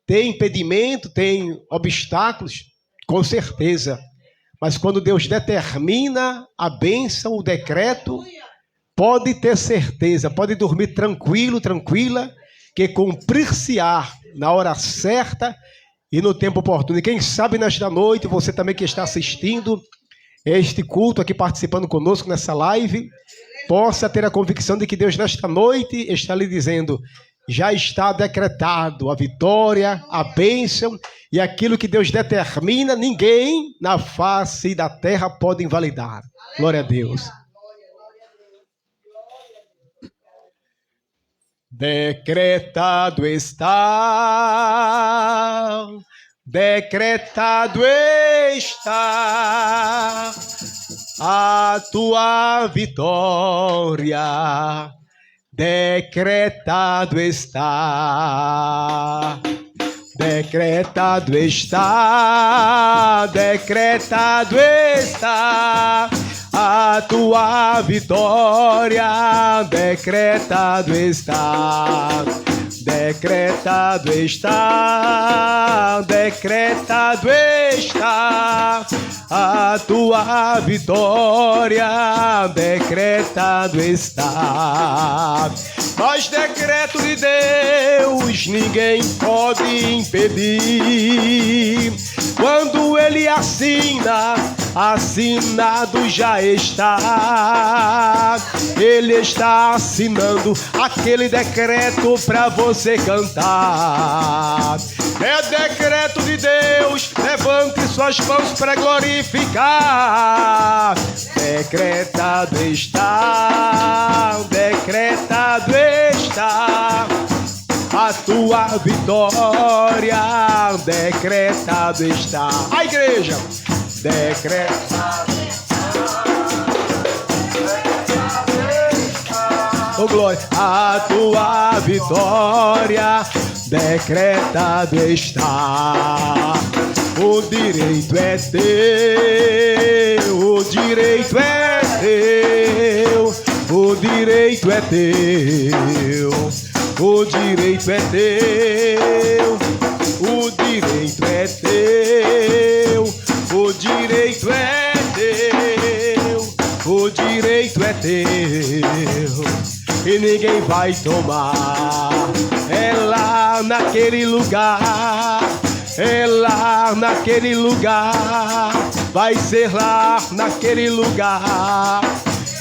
Tem impedimento, tem obstáculos, com certeza. Mas quando Deus determina a bênção, o decreto, pode ter certeza, pode dormir tranquilo, tranquila, que cumprir-se-á na hora certa e no tempo oportuno. E quem sabe nesta noite, você também que está assistindo este culto aqui, participando conosco nessa live, possa ter a convicção de que Deus nesta noite está lhe dizendo: já está decretado a vitória, a bênção, e aquilo que Deus determina, ninguém na face da terra pode invalidar. Glória a Deus. Decretado está, decretado está a tua vitória. Decretado está, decretado está, decretado está a tua vitória. Decretado está, decretado está, decretado está a tua vitória. Decretado está. Mas decreto de Deus ninguém pode impedir. Quando ele assina, assinado já está. Ele está assinando aquele decreto para você cantar. É decreto de Deus, levante suas mãos para glorificar. Decretado está, decretado está a tua vitória. Decretado está. A igreja, decretado está. Oh glória, a tua vitória. Decretado está. O direito é teu, o direito é teu, o direito é teu, o direito é teu, o direito é teu, o direito é teu, o direito é teu, e ninguém vai tomar. É lá naquele lugar, é lá naquele lugar, vai ser lá naquele lugar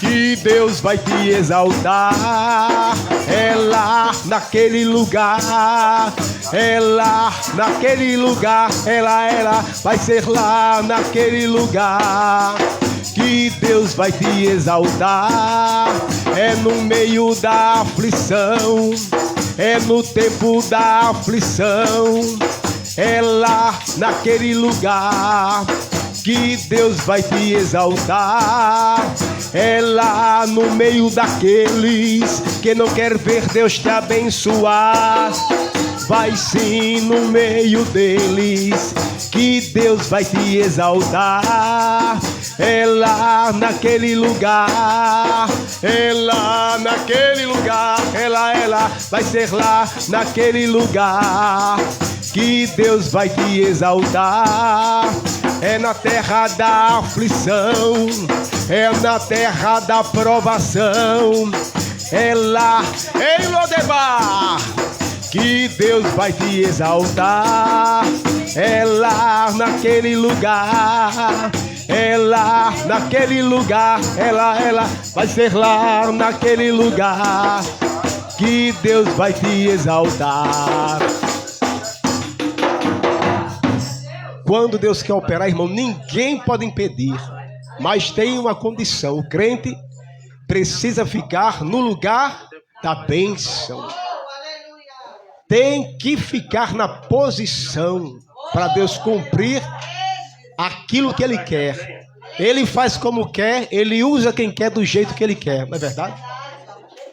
que Deus vai te exaltar. É lá naquele lugar, é lá naquele lugar, é lá, vai ser lá naquele lugar que Deus vai te exaltar. É no meio da aflição, é no tempo da aflição, é lá naquele lugar que Deus vai te exaltar. É lá no meio daqueles que não quer ver Deus te abençoar. Vai sim no meio deles que Deus vai te exaltar. É lá naquele lugar, é lá naquele lugar, é lá, vai ser lá naquele lugar que Deus vai te exaltar. É na terra da aflição, é na terra da provação, é lá em Lodebar que Deus vai te exaltar. É lá naquele lugar, é lá naquele lugar, é lá, vai ser lá naquele lugar que Deus vai te exaltar. Quando Deus quer operar, irmão, ninguém pode impedir, mas tem uma condição: o crente precisa ficar no lugar da bênção. Tem que ficar na posição para Deus cumprir aquilo que Ele quer. Ele faz como quer, Ele usa quem quer do jeito que Ele quer, não é verdade?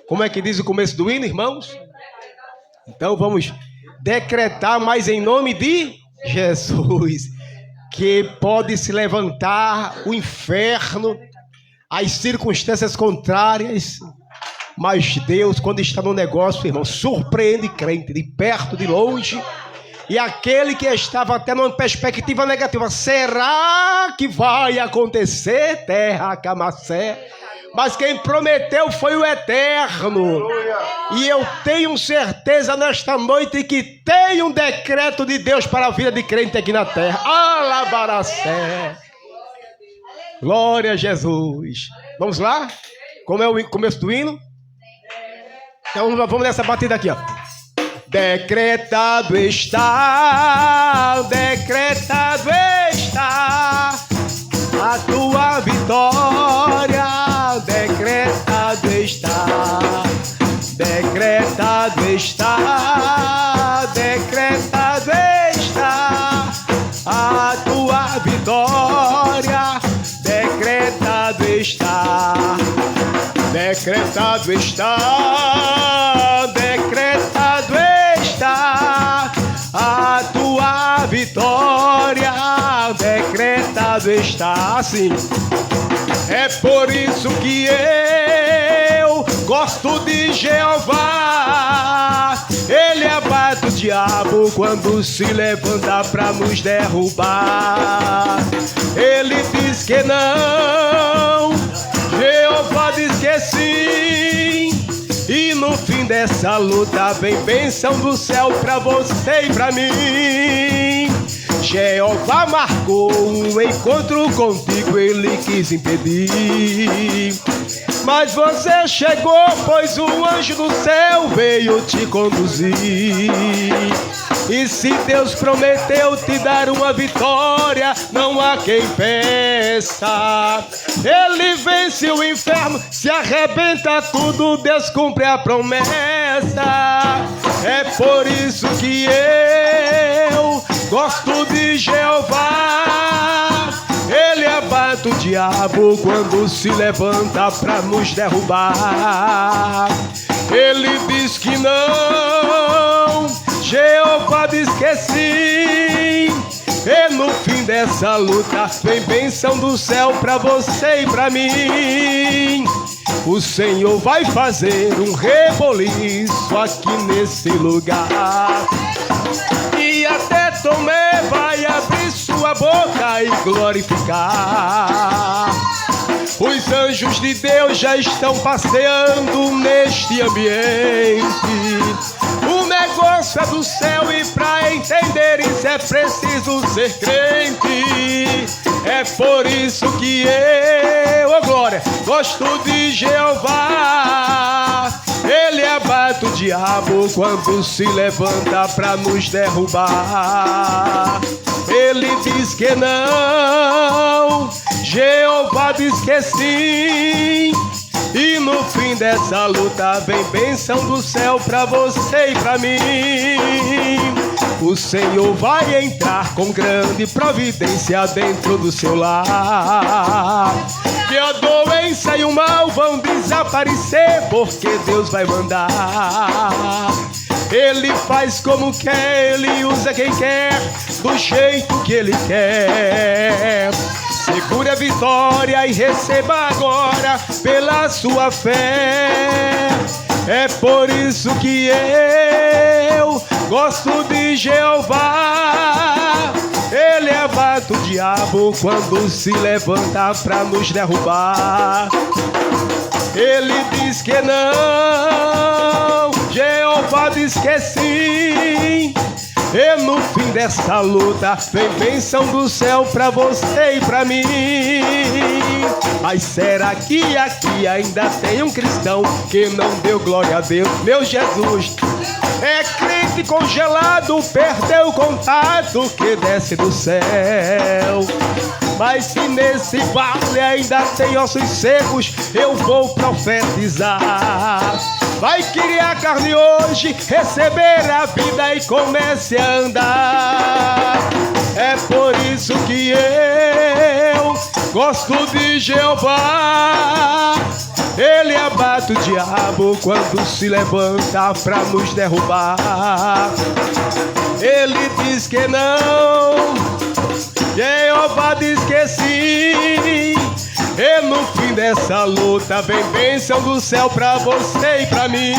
Como é que diz o começo do hino, irmãos? Então vamos decretar, mas em nome de Jesus, que pode se levantar o inferno, as circunstâncias contrárias, Mas Deus, quando está no negócio, irmão, surpreende crente de perto, de longe. E aquele que estava até numa perspectiva negativa, será que vai acontecer, terra Camacé? Mas quem prometeu foi o Eterno. E eu tenho certeza nesta noite que tem um decreto de Deus para a vida de crente aqui na terra. Alabaracé. Glória a Jesus. Vamos lá? Como é o começo do hino? Então vamos nessa batida aqui, ó. Decretado está a tua vitória, decretado está a tua vitória, decretado está a tua vitória, decretado está, sim. É por isso que eu gosto de Jeová. Ele abate o diabo quando se levanta para nos derrubar. Ele diz que não, Jeová diz que sim. E no fim dessa luta vem bênção do céu pra você e pra mim. Jeová marcou um encontro contigo, ele quis impedir. Mas você chegou, pois o anjo do céu veio te conduzir. E se Deus prometeu te dar uma vitória, não há quem peça. Ele vence o inferno, se arrebenta tudo, Deus cumpre a promessa. É por isso que eu gosto de Jeová. Ele abate o diabo quando se levanta para nos derrubar. Ele diz que não, Jeová diz que sim. E no fim dessa luta vem bênção do céu para você e para mim. O Senhor vai fazer um reboliço aqui nesse lugar. E até Tomé vai abrir sua boca e glorificar. Os anjos de Deus já estão passeando neste ambiente. O negócio é do céu e pra entender isso é preciso ser crente. É por isso que eu, oh glória, gosto de Jeová. Ele abate o diabo quando se levanta pra nos derrubar. Ele diz que não, Jeová diz que sim. E no fim dessa luta vem bênção do céu pra você e pra mim. O Senhor vai entrar com grande providência dentro do seu lar. Que a doença e o mal vão desaparecer, porque Deus vai mandar. Ele faz como quer, ele usa quem quer, do jeito que ele quer. Segure a vitória e receba agora pela sua fé. É por isso que eu gosto de Jeová. Ele abate o diabo quando se levanta pra nos derrubar. Ele diz que não, Jeová diz que sim. E no fim dessa luta vem bênção do céu pra você e pra mim. Mas será que aqui ainda tem um cristão que não deu glória a Deus? Meu Jesus é crente congelado, perdeu o contato que desce do céu. Mas se nesse vale ainda tem ossos secos, eu vou profetizar. Vai criar carne hoje, receber a vida e comece a andar. É por isso que eu gosto de Jeová. Ele abate o diabo quando se levanta pra nos derrubar. Ele diz que não, Jeová diz que sim. E no fim nessa luta vem bênção do céu pra você e pra mim.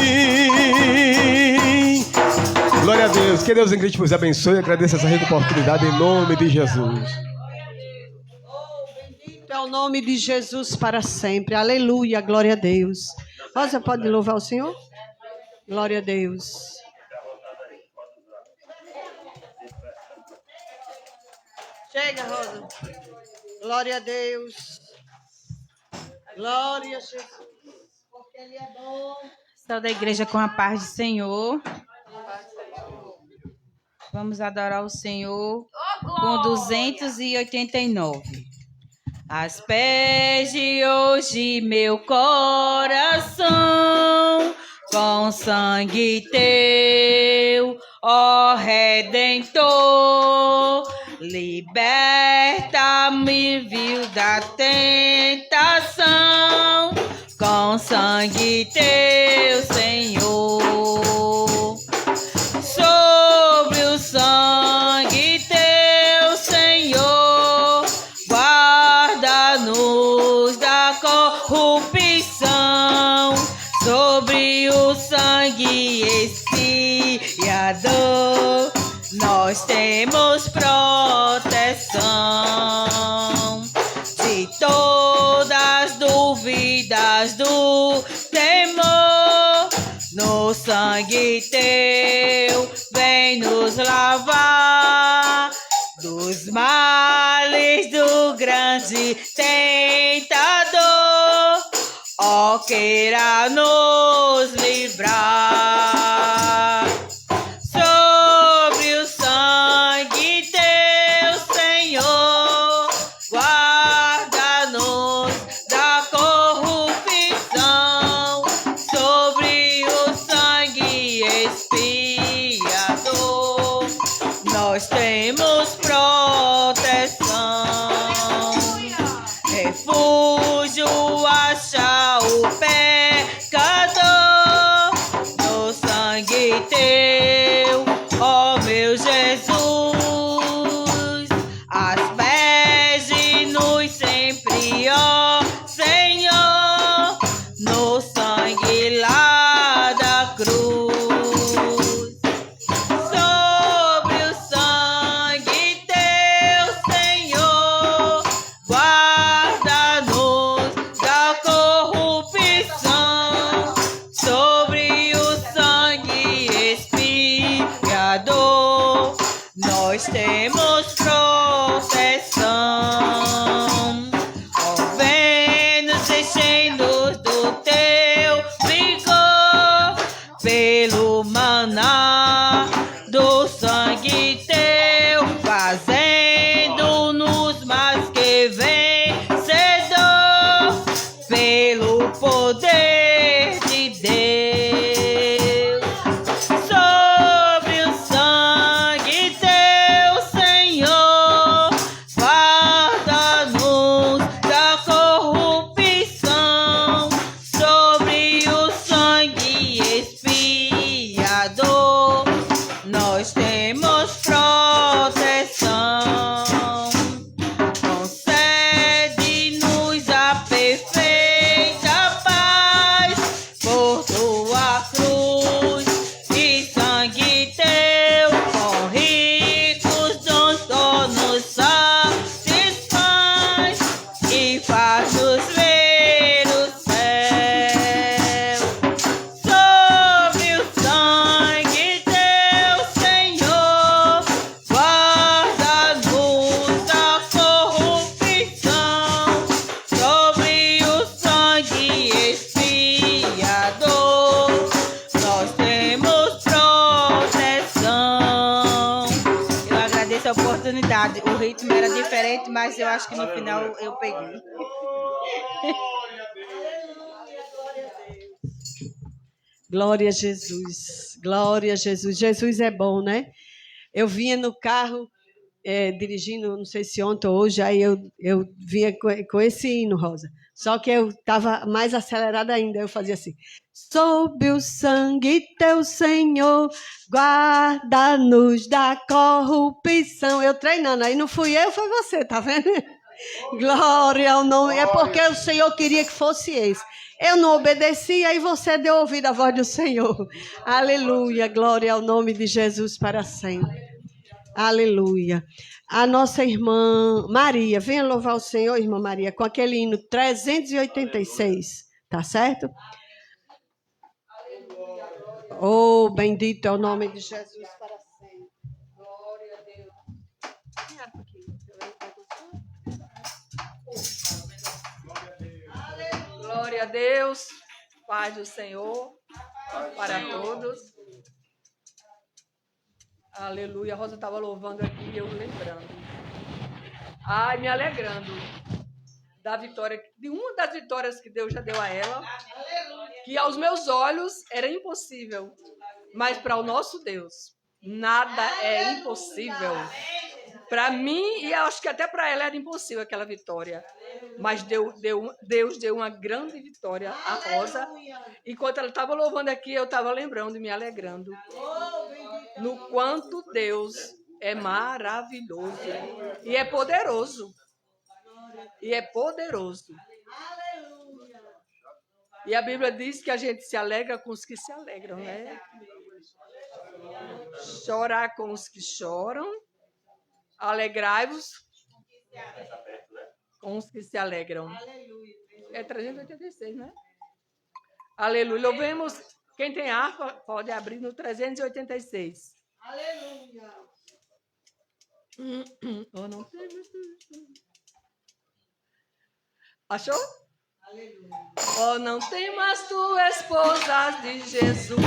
Glória a Deus. Que Deus em Cristo vos abençoe. Eu agradeço essa rica oportunidade em nome de Jesus. Bendito é o nome de Jesus para sempre. Aleluia. Glória a Deus. Rosa, pode louvar o Senhor? Glória a Deus. Chega, Rosa. Glória a Deus. Glória a Jesus. Porque Ele é bom. Sou da igreja com a paz do Senhor. Vamos adorar o Senhor com 289. Aos pés de hoje meu coração, com sangue teu, ó Redentor, liberta-me, viu da tentação, com sangue teu, Senhor. Sobre o sangue teu, Senhor, guarda-nos da corrupção. Sobre o sangue expiador, nós temos proteção de todas as dúvidas do temor. No sangue teu vem nos lavar dos males do grande tentador, ó, queira nos livrar. Sobre o sangue teu, Senhor, guarda-nos da corrupção. Sobre o sangue expiador, nós temos proteção. Refúgio acha o pecador no sangue teu, ó meu Jesus. Asperge-nos sempre, ó Senhor, no sangue lá da cruz. Sobre o sangue teu, Senhor, guarda-nos da corrupção. Sobre o sangue expiador, nós temos proteção. Ó, vem-nos enchendo do teu vigor, pelo maná do sangue teu, fazendo-nos mais que vencedor, pelo poder de Deus. Sobre o sangue teu, Senhor, guarda-nos da corrupção. Sobre o sangue expiador, nós temos proteção. Concede-nos a perfeita paz por tua cruz e sangue teu, com ricos dons só nos satisfaz e faz-nos ver o céu. Sobre o sangue teu, Senhor, guarda-nos da corrupção. Sobre o sangue expiador, nós temos proteção. Eu agradeço a oportunidade. O ritmo era diferente, mas eu acho que no final eu peguei. Glória a Jesus. Glória a Jesus. Jesus é bom, né? Eu vinha no carro, dirigindo, não sei se ontem ou hoje, aí eu vinha com esse hino, Rosa. Só que eu estava mais acelerada ainda. Eu fazia assim: sob o sangue teu, Senhor, guarda-nos da corrupção. Eu treinando, aí não fui eu, foi você, tá vendo? Glória ao nome. É porque o Senhor queria que fosse esse. Eu não obedeci, aí você deu ouvido à voz do Senhor. Aleluia. Glória ao nome de Jesus para sempre. Aleluia. A nossa irmã Maria, venha louvar o Senhor, irmã Maria, com aquele hino 386. Tá certo? Oh, bendito é o nome de Jesus para sempre. Glória a Deus. Glória a Deus, paz do Senhor para todos. Aleluia. A Rosa estava louvando aqui e eu lembrando. Ai, me alegrando da vitória, de uma das vitórias que Deus já deu a ela, que aos meus olhos era impossível, mas para o nosso Deus nada é impossível. Para mim, e acho que até para ela era impossível aquela vitória. Mas Deus deu uma grande vitória à Rosa. Enquanto ela estava louvando aqui, eu estava lembrando e me alegrando. No quanto Deus é maravilhoso. E é poderoso. E é poderoso. E a Bíblia diz que a gente se alegra com os que se alegram, né? Chorar com os que choram. Alegrai-vos com os que se alegram. É 386, né? Aleluia. Louvemos. Quem tem harpa pode abrir no 386. Aleluia. Não tem. Achou? Aleluia. Oh, não temas tu, esposa de Jesus.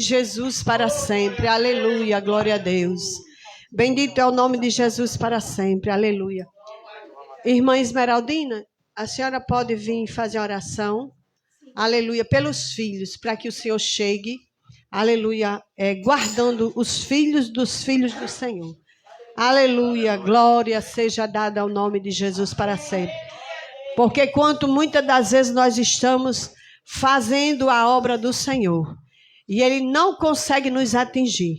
Jesus para sempre. Aleluia. Glória a Deus. Bendito é o nome de Jesus para sempre. Aleluia. Irmã Esmeraldina, a senhora pode vir fazer oração? aleluia, pelos filhos, para que o Senhor chegue, aleluia, guardando os filhos do Senhor. Aleluia, glória seja dada ao nome de Jesus para sempre. Porque quanto muitas das vezes nós estamos fazendo a obra do Senhor, e Ele não consegue nos atingir,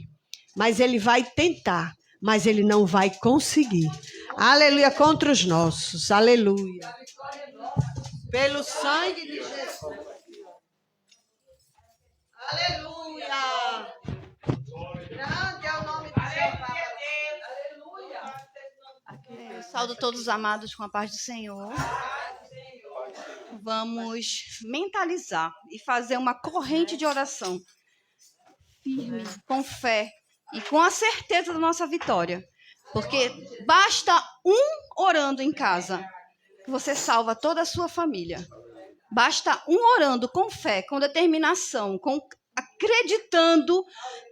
mas Ele vai tentar, mas Ele não vai conseguir. Aleluia, contra os nossos, aleluia. Pelo sangue de Jesus. Aleluia. Grande é o nome de Jesus. Eu saúdo todos os amados com a paz do Senhor. Vamos mentalizar e fazer uma corrente de oração firme, com fé e com a certeza da nossa vitória. Porque basta um orando em casa que você salva toda a sua família. Basta um orando com fé, com determinação, acreditando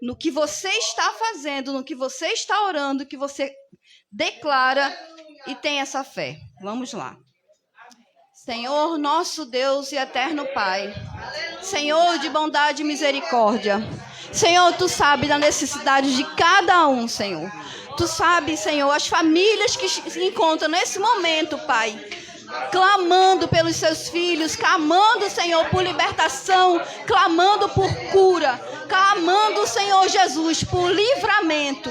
no que você está fazendo, no que você está orando, que você declara e tem essa fé. Vamos lá. Senhor, nosso Deus e eterno Pai, Senhor de bondade e misericórdia, Senhor, Tu sabes da necessidade de cada um, Senhor. Tu sabes, Senhor, as famílias que se encontram nesse momento, Pai, clamando pelos seus filhos, clamando, Senhor, por libertação, clamando por cura, clamando, Senhor Jesus, por livramento.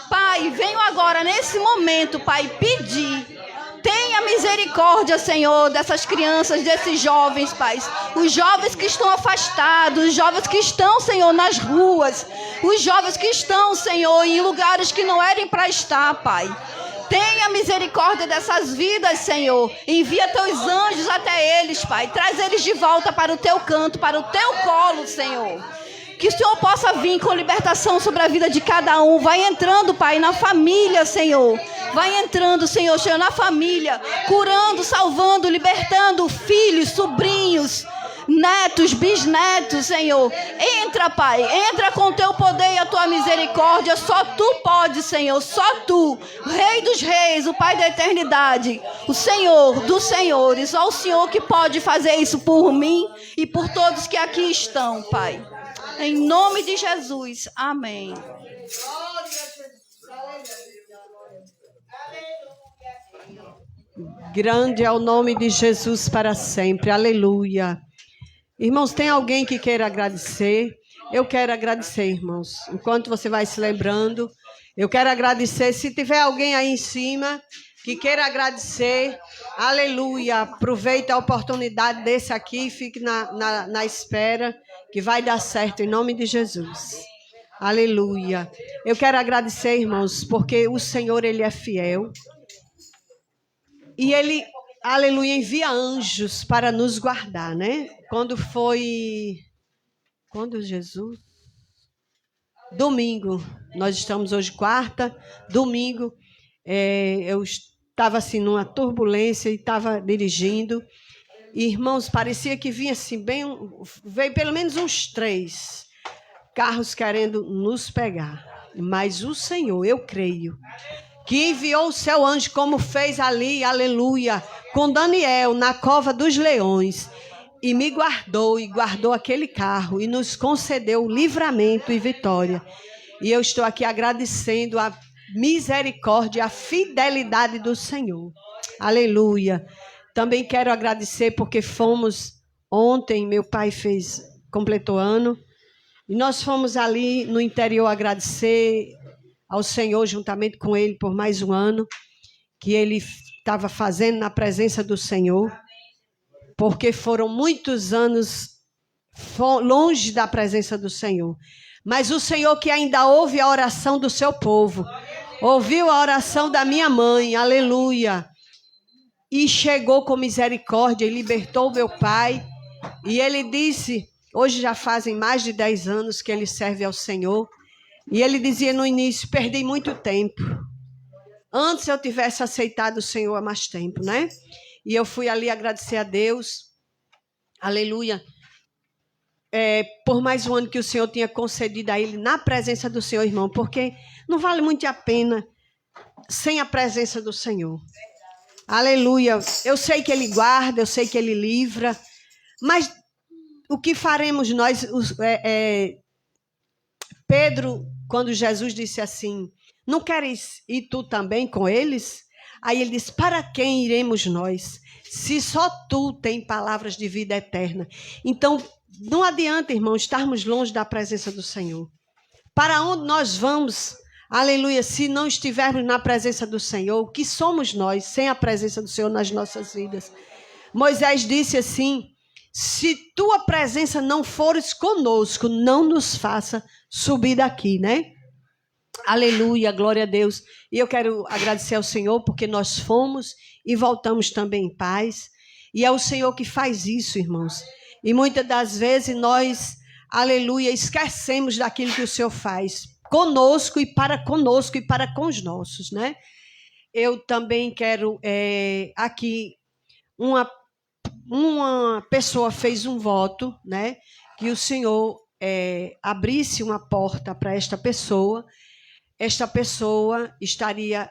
Pai, venho agora nesse momento, Pai, pedir. Tenha misericórdia, Senhor, dessas crianças, desses jovens, Pai. Os jovens que estão afastados, os jovens que estão, Senhor, nas ruas. Os jovens que estão, Senhor, em lugares que não eram para estar, Pai. Tenha misericórdia dessas vidas, Senhor. Envia Teus anjos até eles, Pai. Traz eles de volta para o Teu canto, para o Teu colo, Senhor. Que o Senhor possa vir com libertação sobre a vida de cada um. Vai entrando, Pai, na família, Senhor. Vai entrando, Senhor, na família. Curando, salvando, libertando filhos, sobrinhos, netos, bisnetos, Senhor. Entra, Pai. Entra com o Teu poder e a Tua misericórdia. Só Tu pode, Senhor. Só Tu. Rei dos reis, o Pai da eternidade. O Senhor dos senhores. Só o Senhor que pode fazer isso por mim e por todos que aqui estão, Pai. Em nome de Jesus. Amém. Grande é o nome de Jesus para sempre. Aleluia. Irmãos, tem alguém que queira agradecer? Eu quero agradecer, irmãos. Enquanto você vai se lembrando, eu quero agradecer. Se tiver alguém aí em cima que queira agradecer, aleluia. Aproveita a oportunidade desse aqui e fique na espera, que vai dar certo em nome de Jesus. Aleluia. Eu quero agradecer, irmãos, porque o Senhor, Ele é fiel. E Ele, aleluia, envia anjos para nos guardar, né? Quando Jesus? Domingo. Nós estamos hoje quarta, domingo. Eu estava assim numa turbulência e estava dirigindo. E, irmãos, parecia que vinha assim, veio pelo menos uns 3 carros querendo nos pegar. Mas o Senhor, eu creio, que enviou o seu anjo, como fez ali, aleluia, com Daniel, na cova dos leões, e me guardou, e guardou aquele carro, e nos concedeu livramento e vitória. E eu estou aqui agradecendo a misericórdia, a fidelidade do Senhor. Aleluia. Também quero agradecer porque fomos ontem, meu pai completou ano, e nós fomos ali no interior agradecer ao Senhor, juntamente com ele, por mais um ano, que ele estava fazendo na presença do Senhor, porque foram muitos anos longe da presença do Senhor. Mas o Senhor que ainda ouve a oração do seu povo, ouviu a oração da minha mãe, aleluia, e chegou com misericórdia e libertou meu pai. E ele disse, hoje já fazem mais de 10 anos que ele serve ao Senhor, e ele dizia no início, perdi muito tempo. Antes eu tivesse aceitado o Senhor há mais tempo, né? E eu fui ali agradecer a Deus, aleluia, por mais um ano que o Senhor tinha concedido a ele na presença do Senhor, irmão, porque não vale muito a pena sem a presença do Senhor. Aleluia. Eu sei que Ele guarda, eu sei que Ele livra, mas o que faremos nós? Pedro, quando Jesus disse assim, não queres ir tu também com eles? Aí ele disse, para quem iremos nós? Se só tu tem palavras de vida eterna. Então, não adianta, irmão, estarmos longe da presença do Senhor. Para onde nós vamos, aleluia, se não estivermos na presença do Senhor, o que somos nós sem a presença do Senhor nas nossas vidas? Moisés disse assim, se tua presença não fores conosco, não nos faça subir daqui, né? Aleluia, glória a Deus. E eu quero agradecer ao Senhor porque nós fomos e voltamos também em paz. E é o Senhor que faz isso, irmãos. E muitas das vezes nós, aleluia, esquecemos daquilo que o Senhor faz conosco e para com os nossos, né? Eu também quero aqui, uma pessoa fez um voto, né? Que o Senhor abrisse uma porta para esta pessoa estaria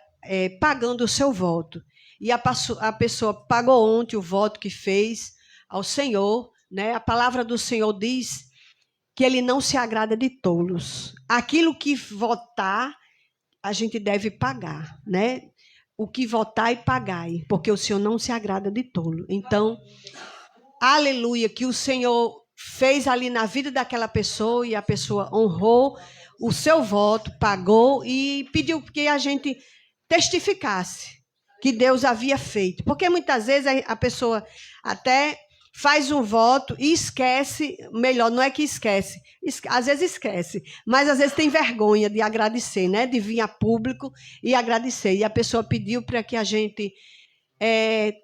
pagando o seu voto. E a pessoa pagou ontem o voto que fez ao Senhor, né? A palavra do Senhor diz que ele não se agrada de tolos. Aquilo que votar, a gente deve pagar, né? O que votar e pagai, porque o Senhor não se agrada de tolo. Então, aleluia, que o Senhor fez ali na vida daquela pessoa e a pessoa honrou o seu voto, pagou e pediu que a gente testificasse que Deus havia feito. Porque muitas vezes a pessoa até faz um voto e esquece, melhor, não é que esquece, às vezes esquece, mas às vezes tem vergonha de agradecer, né? De vir a público e agradecer. E a pessoa pediu para que a gente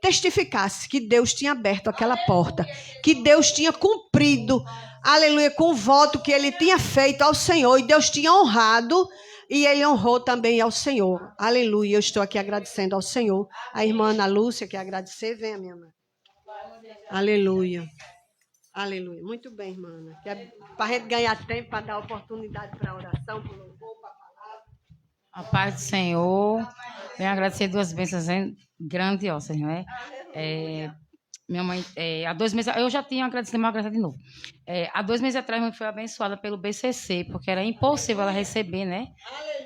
testificasse que Deus tinha aberto aquela porta, que Deus tinha cumprido, aleluia, com o voto que ele tinha feito ao Senhor, e Deus tinha honrado, e ele honrou também ao Senhor. Aleluia, eu estou aqui agradecendo ao Senhor. A irmã Ana Lúcia quer agradecer, venha, minha irmã. Aleluia. Aleluia. Muito bem, irmã Ana. Para a gente ganhar tempo, para dar oportunidade para a oração, para o louvor, para a palavra. A paz do Senhor. Venho agradecer duas bênçãos grandiosas, não é? Minha mãe, há 2 meses, eu já tinha agradecido, mas agradecer de novo. Há 2 meses atrás, minha mãe foi abençoada pelo BCC, porque era impossível ela receber, né?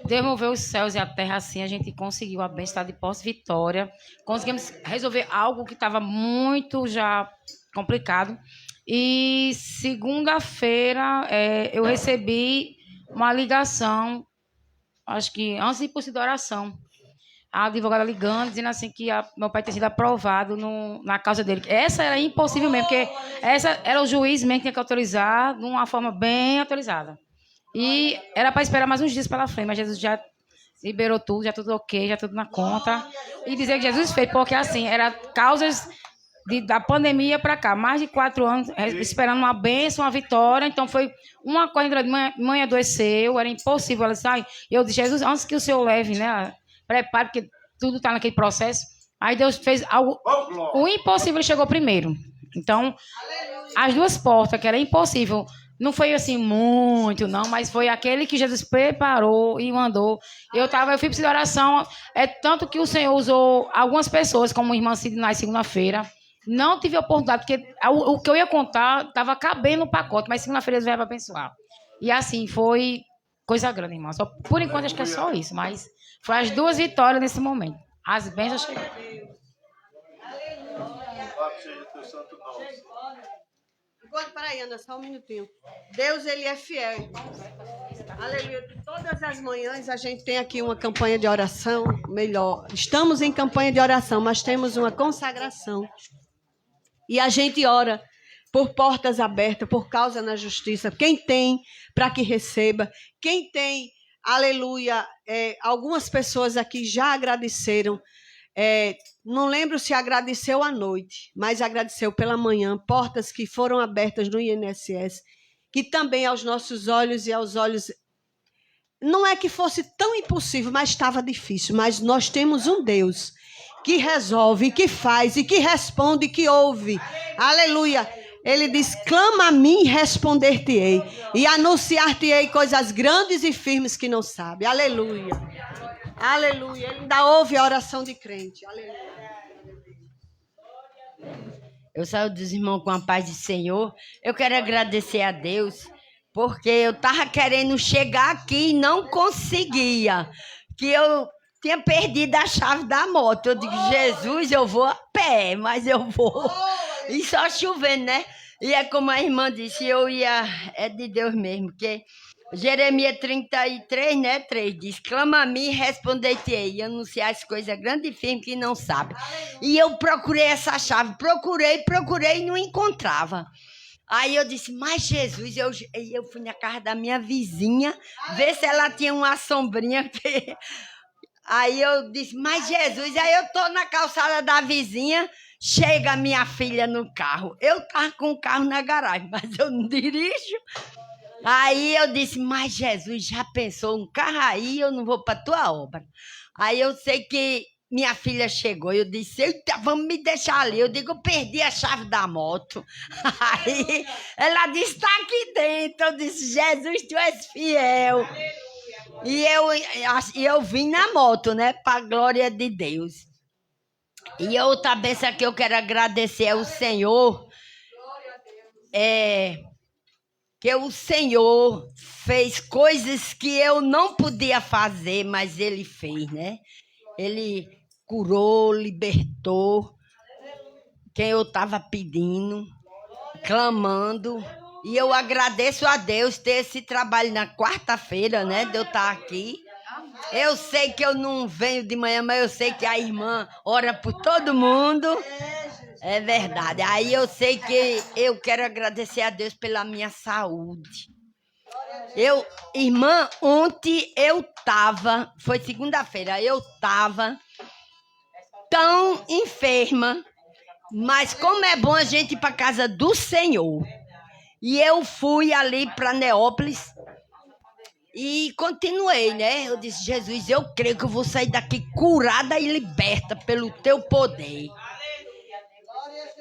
Devolver os céus e a terra assim, a gente conseguiu a bênção de Posse Vitória. Conseguimos resolver algo que estava muito já complicado. E segunda-feira, eu recebi uma ligação, acho que antes de ir para o de oração. A advogada ligando, dizendo assim que meu pai tinha sido aprovado na causa dele. Essa era impossível mesmo, porque essa era o juiz mesmo que tinha que autorizar de uma forma bem autorizada. E era para esperar mais uns dias pela frente, mas Jesus já liberou tudo, já tudo ok, já tudo na conta. E dizer que Jesus fez, porque assim, era causas da pandemia para cá, mais de 4 anos esperando uma bênção, uma vitória. Então foi uma coisa grande. Mãe adoeceu, era impossível. Ela disse, eu disse, Jesus, antes que o Senhor leve, né? Prepare, porque tudo está naquele processo. Aí Deus fez algo. O impossível chegou primeiro. Então, as 2 portas, que era impossível, não foi assim muito, não, mas foi aquele que Jesus preparou e mandou. Eu fui para a oração, tanto que o Senhor usou algumas pessoas, como a irmã Sidney na segunda-feira. Não tive oportunidade, porque o que eu ia contar estava cabendo no pacote, mas segunda-feira eles vieram para abençoar. E assim, foi coisa grande, irmã. Só, por enquanto, acho que é só isso, mas foi as 2 vitórias nesse momento. As bênçãos chegaram. Peraí, Ana, só um minutinho. Deus, ele é fiel. Aleluia. Todas as manhãs a gente tem aqui uma campanha de oração, melhor. Estamos em campanha de oração, mas temos uma consagração. E a gente ora por portas abertas, por causa na justiça. Quem tem, para que receba. Quem tem, aleluia, algumas pessoas aqui já agradeceram. Não lembro se agradeceu à noite, mas agradeceu pela manhã, portas que foram abertas no INSS, que também aos nossos olhos e aos olhos, não é que fosse tão impossível, mas estava difícil, mas nós temos um Deus que resolve, que faz, e que responde, que ouve, aleluia. Ele diz, clama a mim e responder-te-ei, e anunciar-te-ei coisas grandes e firmes que não sabe, aleluia. Aleluia. Ele ainda ouve a oração de crente. Aleluia. Eu saúdo os irmãos com a paz do Senhor. Eu quero agradecer a Deus, porque eu estava querendo chegar aqui e não conseguia. Que eu tinha perdido a chave da moto. Eu digo, Jesus, eu vou a pé, mas eu vou. E só chovendo, né? E é como a irmã disse, eu ia... É de Deus mesmo, porque... Jeremias 33, né, 3, diz, clama a mim e responder-te-ei, e anunciar as coisas grandes e firmes que não sabe. E eu procurei essa chave, procurei e não encontrava. Aí eu disse, mas Jesus, eu fui na casa da minha vizinha, ver se ela tinha uma sombrinha. Aí eu disse, mas Jesus, aí eu tô na calçada da vizinha, chega minha filha no carro. Eu tava com o carro na garagem, mas eu não dirijo. Aí eu disse, mas Jesus, já pensou um carro aí, eu não vou para tua obra. Aí eu sei que minha filha chegou, eu disse, eita, vamos me deixar ali. Eu digo, eu perdi a chave da moto. Aí ela disse, está aqui dentro. Eu disse, Jesus, tu és fiel. E eu vim na moto, né, para a glória de Deus. E outra bênção que eu quero agradecer ao Senhor, que o Senhor fez coisas que eu não podia fazer, mas Ele fez, né? Ele curou, libertou quem eu estava pedindo, clamando. E eu agradeço a Deus ter esse trabalho na quarta-feira, né? De eu estar aqui. Eu sei que eu não venho de manhã, mas eu sei que a irmã ora por todo mundo. É verdade. Aí eu sei que eu quero agradecer a Deus pela minha saúde. Irmã, ontem eu estava, foi segunda-feira, eu estava tão enferma, mas como é bom a gente ir para a casa do Senhor. E eu fui ali para Neópolis e continuei, né? Eu disse, Jesus, eu creio que eu vou sair daqui curada e liberta pelo teu poder.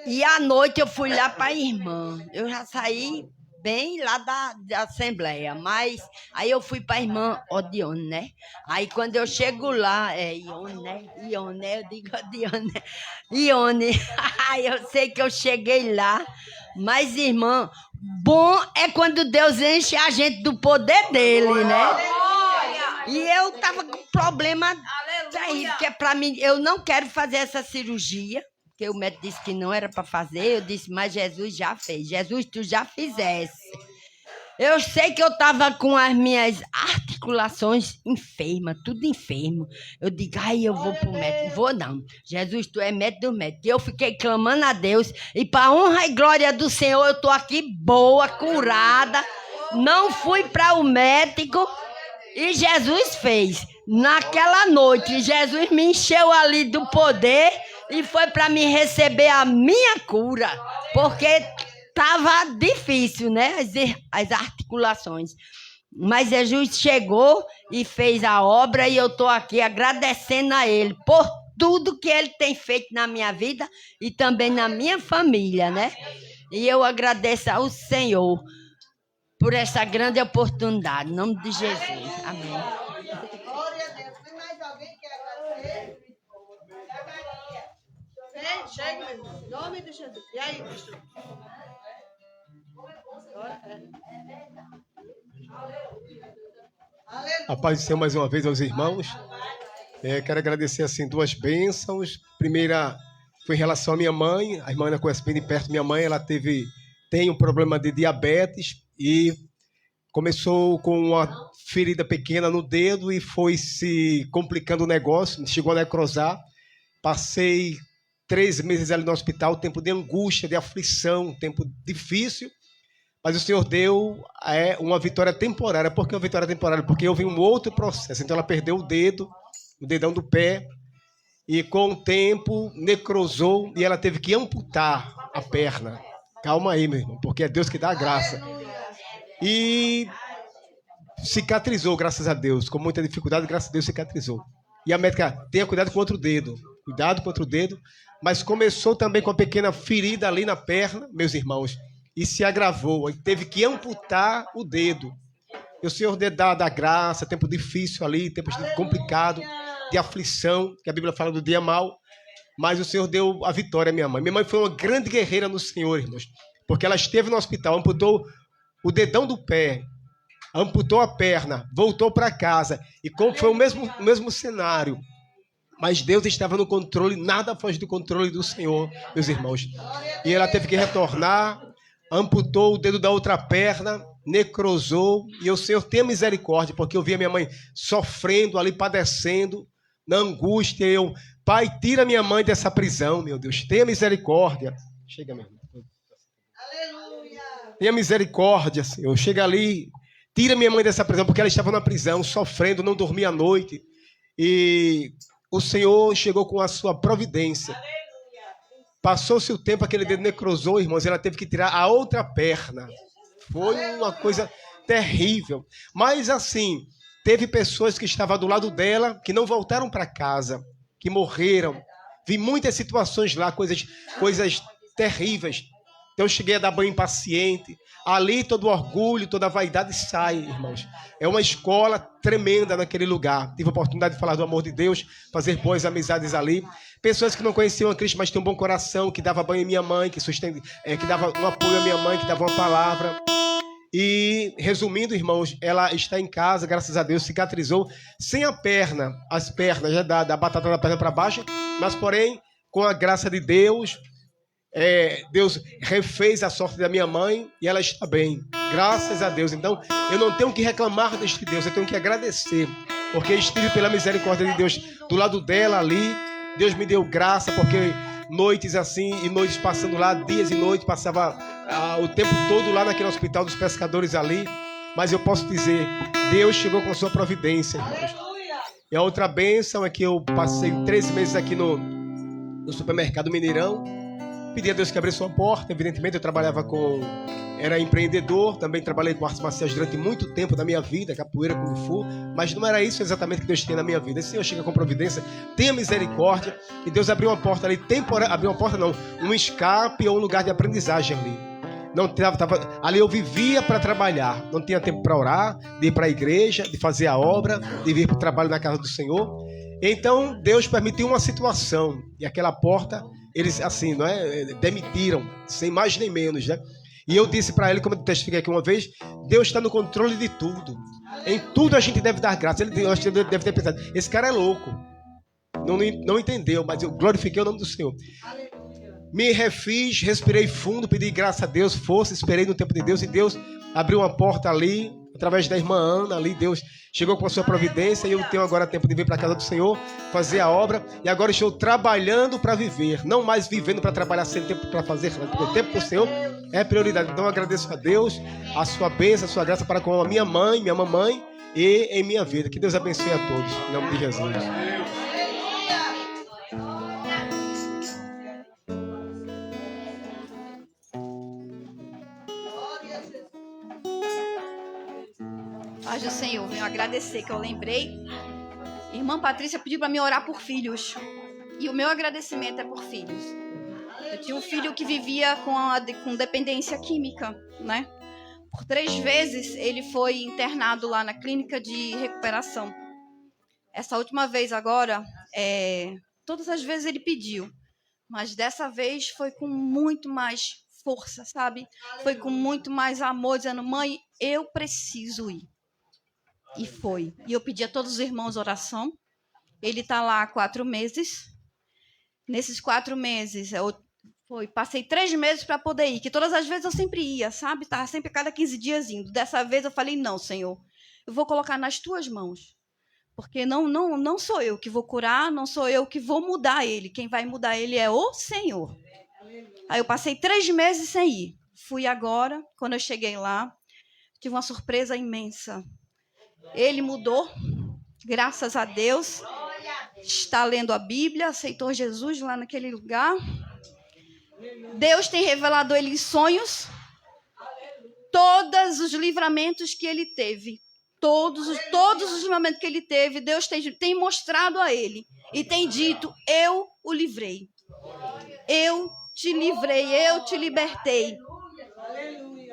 E à noite eu fui lá para a irmã. Eu já saí bem lá da Assembleia, mas aí eu fui para a irmã Odione, né? Aí quando eu chego lá, Ione, né? Eu digo Odione, Ione. Aí eu sei que eu cheguei lá, mas irmã, bom é quando Deus enche a gente do poder dele, né? E eu tava com problema terrível, que é para mim, eu não quero fazer essa cirurgia. Porque o médico disse que não era para fazer, eu disse, mas Jesus já fez. Jesus, tu já fizesse. Eu sei que eu estava com as minhas articulações enfermas, tudo enfermo. Eu digo, eu vou pro médico. Vou não. Jesus, tu é médico do médico. E eu fiquei clamando a Deus. E para honra e glória do Senhor, eu estou aqui boa, curada. Não fui para o médico. E Jesus fez. Naquela noite, Jesus me encheu ali do poder e foi para me receber a minha cura, porque estava difícil, né, as articulações. Mas Jesus chegou e fez a obra e eu estou aqui agradecendo a Ele por tudo que Ele tem feito na minha vida e também na minha família, né? E eu agradeço ao Senhor por essa grande oportunidade. Em nome de Jesus. Amém. Glória a Deus. Tem mais alguém que quer agradecer? Chega, meu irmão. Em nome de Jesus. E aí, pastor? A paz do Senhor mais uma vez aos irmãos. Quero agradecer assim 2 bênçãos. Primeira foi em relação à minha mãe. A irmã Ana conhece bem de perto minha mãe. Ela tem um problema de diabetes e começou com uma ferida pequena no dedo e foi se complicando o negócio. Chegou a necrosar. Passei 3 meses ali no hospital, tempo de angústia, de aflição, tempo difícil. Mas o Senhor deu uma vitória temporária. Por que uma vitória temporária? Porque houve um outro processo. Então ela perdeu o dedão do pé, e com o tempo necrosou e ela teve que amputar a perna. Calma aí, meu irmão, porque é Deus que dá a graça. E cicatrizou, graças a Deus. Com muita dificuldade, graças a Deus cicatrizou. E a médica, tenha cuidado com o outro dedo. Cuidado com o outro dedo. Mas começou também com uma pequena ferida ali na perna, meus irmãos. E se agravou, e teve que amputar o dedo. E o Senhor dá da graça, tempo difícil ali, tempo complicado, de aflição, que a Bíblia fala do dia mau. mas o Senhor deu a vitória à minha mãe. Minha mãe foi uma grande guerreira no Senhor, irmãos, porque ela esteve no hospital, amputou o dedão do pé, amputou a perna, voltou para casa, e como foi o mesmo cenário, mas Deus estava no controle, nada foge do controle do Senhor, meus irmãos. E ela teve que retornar, amputou o dedo da outra perna, necrosou, e o Senhor tenha misericórdia, porque eu vi a minha mãe sofrendo ali, padecendo, na angústia. Eu, Pai, tira minha mãe dessa prisão, meu Deus, tenha misericórdia. Chega, meu irmão. Aleluia. Tenha misericórdia, Senhor. Chega ali, tira minha mãe dessa prisão, porque ela estava na prisão, sofrendo, não dormia à noite. E o Senhor chegou com a sua providência. Passou-se o tempo, aquele dedo necrosou, irmãos, ela teve que tirar a outra perna. Foi uma coisa terrível. Mas assim, teve pessoas que estavam do lado dela, que não voltaram para casa, que morreram. Vi muitas situações lá, coisas terríveis. Então eu cheguei a dar banho em paciente. Ali todo o orgulho, toda a vaidade sai, irmãos. É uma escola tremenda naquele lugar. Tive a oportunidade de falar do amor de Deus, fazer boas amizades ali. Pessoas que não conheciam a Cristo, mas tinham um bom coração, que dava banho à minha mãe, que dava um apoio à minha mãe, que dava uma palavra. E, resumindo, irmãos, ela está em casa, graças a Deus, cicatrizou sem a perna, as pernas, já da batata da perna para baixo, mas, porém, com a graça de Deus, Deus refez a sorte da minha mãe e ela está bem, graças a Deus. Então, eu não tenho que reclamar deste Deus, eu tenho que agradecer, porque estive pela misericórdia de Deus do lado dela ali. Deus me deu graça, porque noites assim, e noites passando lá, dias e noites, passava o tempo todo lá naquele hospital dos pescadores ali. Mas eu posso dizer, Deus chegou com a sua providência, irmãos. E a outra bênção é que eu passei 13 meses aqui no supermercado Mineirão. Pedi a Deus que abrisse uma porta. Evidentemente eu era empreendedor, também trabalhei com artes marciais durante muito tempo da minha vida, capoeira, kung fu, mas não era isso exatamente que Deus tinha na minha vida. Esse Senhor chega com providência, tenha misericórdia, e Deus abriu uma porta ali, abriu uma porta não, um escape ou um lugar de aprendizagem ali. Ali eu vivia para trabalhar, não tinha tempo para orar, de ir para a igreja, de fazer a obra, de vir para o trabalho na casa do Senhor. Então Deus permitiu uma situação, e aquela porta, eles assim, demitiram, sem mais nem menos, né? E eu disse para ele, como eu testifiquei aqui uma vez, Deus está no controle de tudo. Em tudo a gente deve dar graça. Ele deve ter pensado, esse cara é louco. Não entendeu, mas eu glorifiquei o nome do Senhor. Me refiz, respirei fundo, pedi graça a Deus, força, esperei no tempo de Deus, e Deus abriu uma porta ali, através da irmã Ana, ali Deus chegou com a sua providência, e eu tenho agora tempo de vir para a casa do Senhor, fazer a obra, e agora estou trabalhando para viver, não mais vivendo para trabalhar sem tempo para fazer, porque o tempo do Senhor é prioridade. Então eu agradeço a Deus, a sua bênção, a sua graça para com a minha mãe, minha mamãe, e em minha vida. Que Deus abençoe a todos, em nome de Jesus. Paz do Senhor, venho agradecer, que eu lembrei. Irmã Patrícia pediu para me orar por filhos. E o meu agradecimento é por filhos. Eu tinha um filho que vivia com dependência química, né? Por 3 vezes ele foi internado lá na clínica de recuperação. Essa última vez agora, todas as vezes ele pediu. Mas dessa vez foi com muito mais força, sabe? Foi com muito mais amor, dizendo, mãe, eu preciso ir. E foi. E eu pedi a todos os irmãos oração. Ele está lá há 4 meses. Nesses 4 meses, passei 3 meses para poder ir. Que todas as vezes eu sempre ia, sabe? Estava sempre a cada 15 dias indo. Dessa vez eu falei, não, Senhor. Eu vou colocar nas tuas mãos. Porque não sou eu que vou curar, não sou eu que vou mudar ele. Quem vai mudar ele é o Senhor. Aí eu passei 3 meses sem ir. Fui agora, quando eu cheguei lá, tive uma surpresa imensa. Ele mudou, graças a Deus, está lendo a Bíblia, aceitou Jesus lá naquele lugar. Deus tem revelado a ele em sonhos todos os livramentos que ele teve. Todos os livramentos que ele teve, Deus tem mostrado a ele e tem dito, eu o livrei. Eu te livrei, eu te libertei.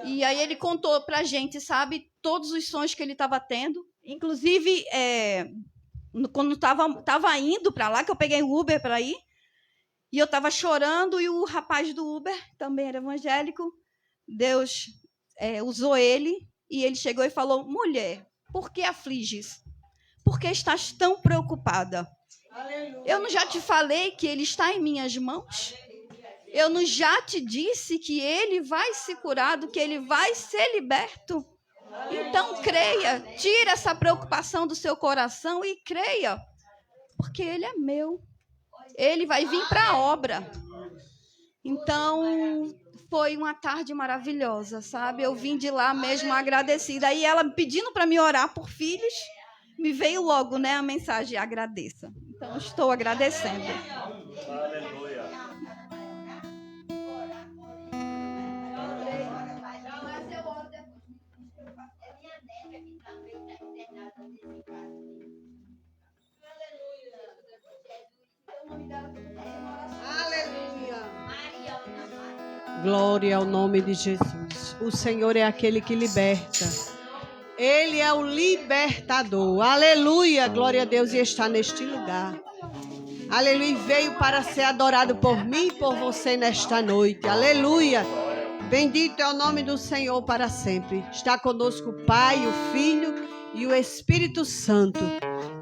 E aí ele contou pra gente, sabe, todos os sonhos que ele estava tendo. Inclusive, quando estava indo para lá, que eu peguei o Uber para ir, E eu estava chorando e o rapaz do Uber, também era evangélico, Deus usou ele e ele chegou e falou: mulher, por que afliges? Por que estás tão preocupada? Eu não já te falei que ele está em minhas mãos? Eu não já te disse que ele vai ser curado, que ele vai ser liberto? Então creia, tira essa preocupação do seu coração e creia, porque ele é meu. Ele vai vir para a obra. Então, foi uma tarde maravilhosa, sabe? Eu vim de lá mesmo agradecida. Aí ela pedindo para me orar por filhos, me veio logo, né, a mensagem: agradeça. Então, estou agradecendo. Aleluia. Glória ao nome de Jesus. O Senhor é aquele que liberta. Ele é o libertador. Aleluia. Glória a Deus, e está neste lugar. Aleluia. Veio para ser adorado por mim e por você nesta noite. Aleluia. Bendito é o nome do Senhor para sempre. Está conosco o Pai, o Filho e o Espírito Santo.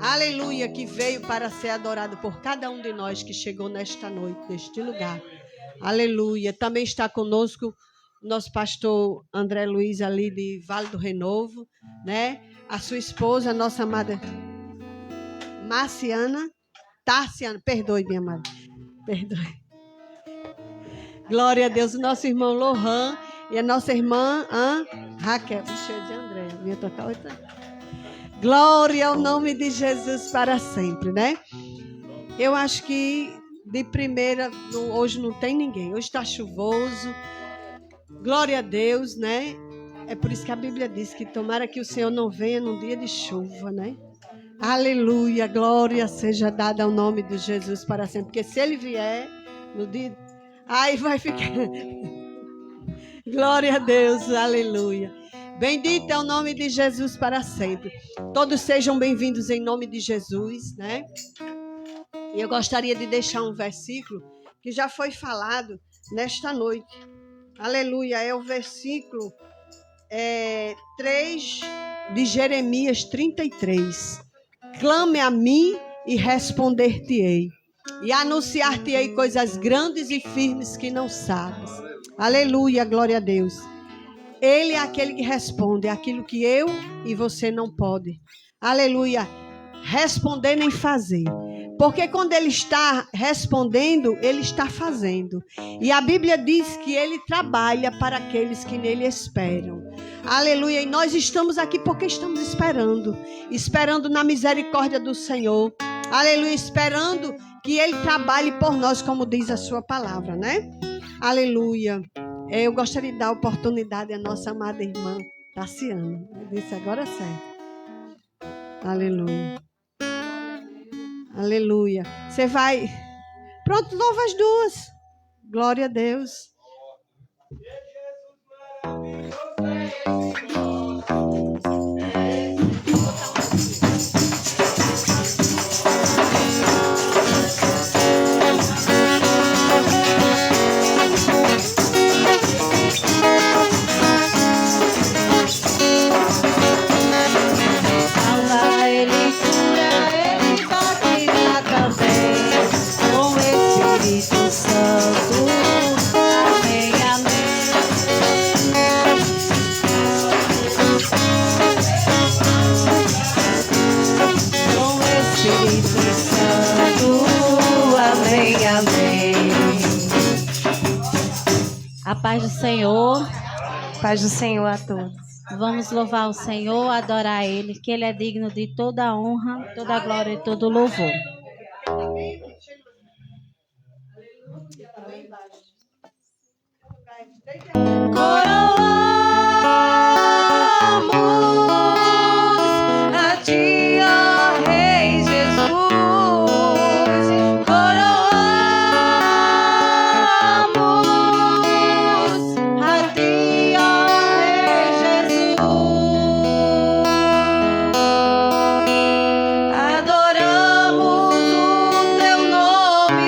Aleluia, que veio para ser adorado por cada um de nós que chegou nesta noite, neste lugar. Aleluia. Também está conosco o nosso pastor André Luiz, ali de Vale do Renovo, né? A sua esposa, a nossa amada Tarciana, perdoe, minha amada, perdoe. Glória a Deus, o nosso irmão Lohan e a nossa irmã Raquel, cheia de André, minha total. Glória ao nome de Jesus para sempre, né? Eu acho que de primeira, hoje não tem ninguém. Hoje está chuvoso. Glória a Deus, né? É por isso que a Bíblia diz que tomara que o Senhor não venha num dia de chuva, né? Aleluia, glória seja dada ao nome de Jesus para sempre. Porque se ele vier no dia... Aí vai ficar... Glória a Deus, aleluia. Bendito é o nome de Jesus para sempre. Todos sejam bem-vindos em nome de Jesus, né? E eu gostaria de deixar um versículo que já foi falado nesta noite. Aleluia, é o versículo 3 de Jeremias 33. Clame a mim e responder-te-ei, e anunciar-te-ei coisas grandes e firmes que não sabes. Aleluia, glória a Deus. Ele é aquele que responde aquilo que eu e você não pode. Aleluia, responder nem fazer. Porque quando ele está respondendo, ele está fazendo. E a Bíblia diz que ele trabalha para aqueles que nele esperam. Aleluia. E nós estamos aqui porque estamos esperando. Esperando na misericórdia do Senhor. Aleluia. Esperando que ele trabalhe por nós, como diz a sua palavra, né? Aleluia. Eu gostaria de dar oportunidade à nossa amada irmã Tarciana. Eu disse agora certo. Aleluia. Aleluia. Você vai... Pronto, louva as duas. Glória a Deus. A paz do Senhor. Paz do Senhor a todos. Vamos louvar o Senhor, adorar Ele, que Ele é digno de toda a honra, toda a glória e todo o louvor. Coroamos a Ti, ó Rei Jesus. Adoramos o Teu nome.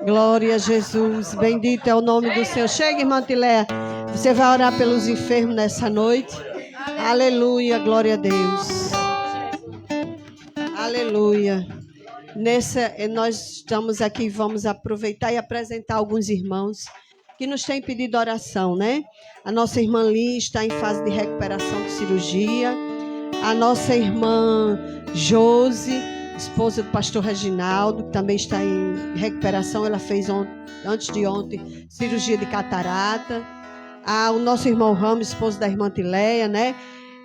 Glória a Jesus. Bendito é o nome do Senhor. Chega, irmã Tiléia. Você vai orar pelos enfermos nessa noite. Aleluia. Glória a Deus. Aleluia. Nós estamos aqui, vamos aproveitar e apresentar alguns irmãos que nos têm pedido oração, né? A nossa irmã Lia está em fase de recuperação de cirurgia. A nossa irmã Josi, esposa do pastor Reginaldo, que também está em recuperação. Ela fez antes de ontem cirurgia de catarata. O nosso irmão Ramos, esposo da irmã Tiléia, né?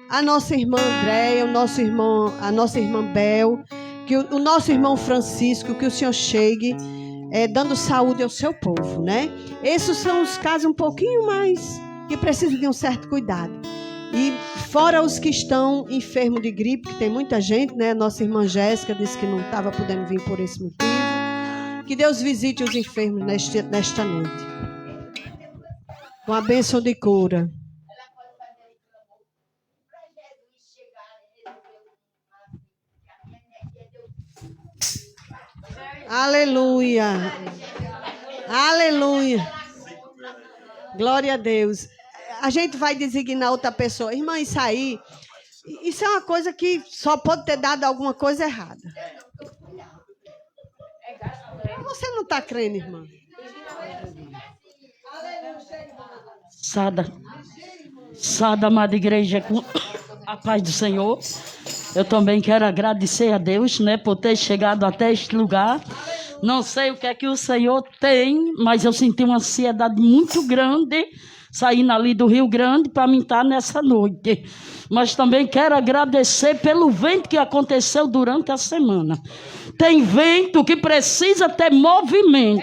A nossa irmã Andréia, a nossa irmã Bel, que o nosso irmão Francisco, que o Senhor chegue dando saúde ao seu povo, né? Esses são os casos um pouquinho mais que precisam de um certo cuidado. E fora os que estão enfermos de gripe, que tem muita gente, né? Nossa irmã Jéssica disse que não estava podendo vir por esse motivo. Que Deus visite os enfermos nesta noite. Com a bênção de cura. Aleluia. Aleluia. Glória a Deus. A gente vai designar outra pessoa. Irmã, isso é uma coisa que só pode ter dado alguma coisa errada. Você não está crendo, irmã? Sada, amada igreja, com a paz do Senhor. Eu também quero agradecer a Deus, né, por ter chegado até este lugar. Não sei o que é que o Senhor tem, mas eu senti uma ansiedade muito grande saindo ali do Rio Grande para mim estar nessa noite. Mas também quero agradecer pelo vento que aconteceu durante a semana. Tem vento que precisa ter movimento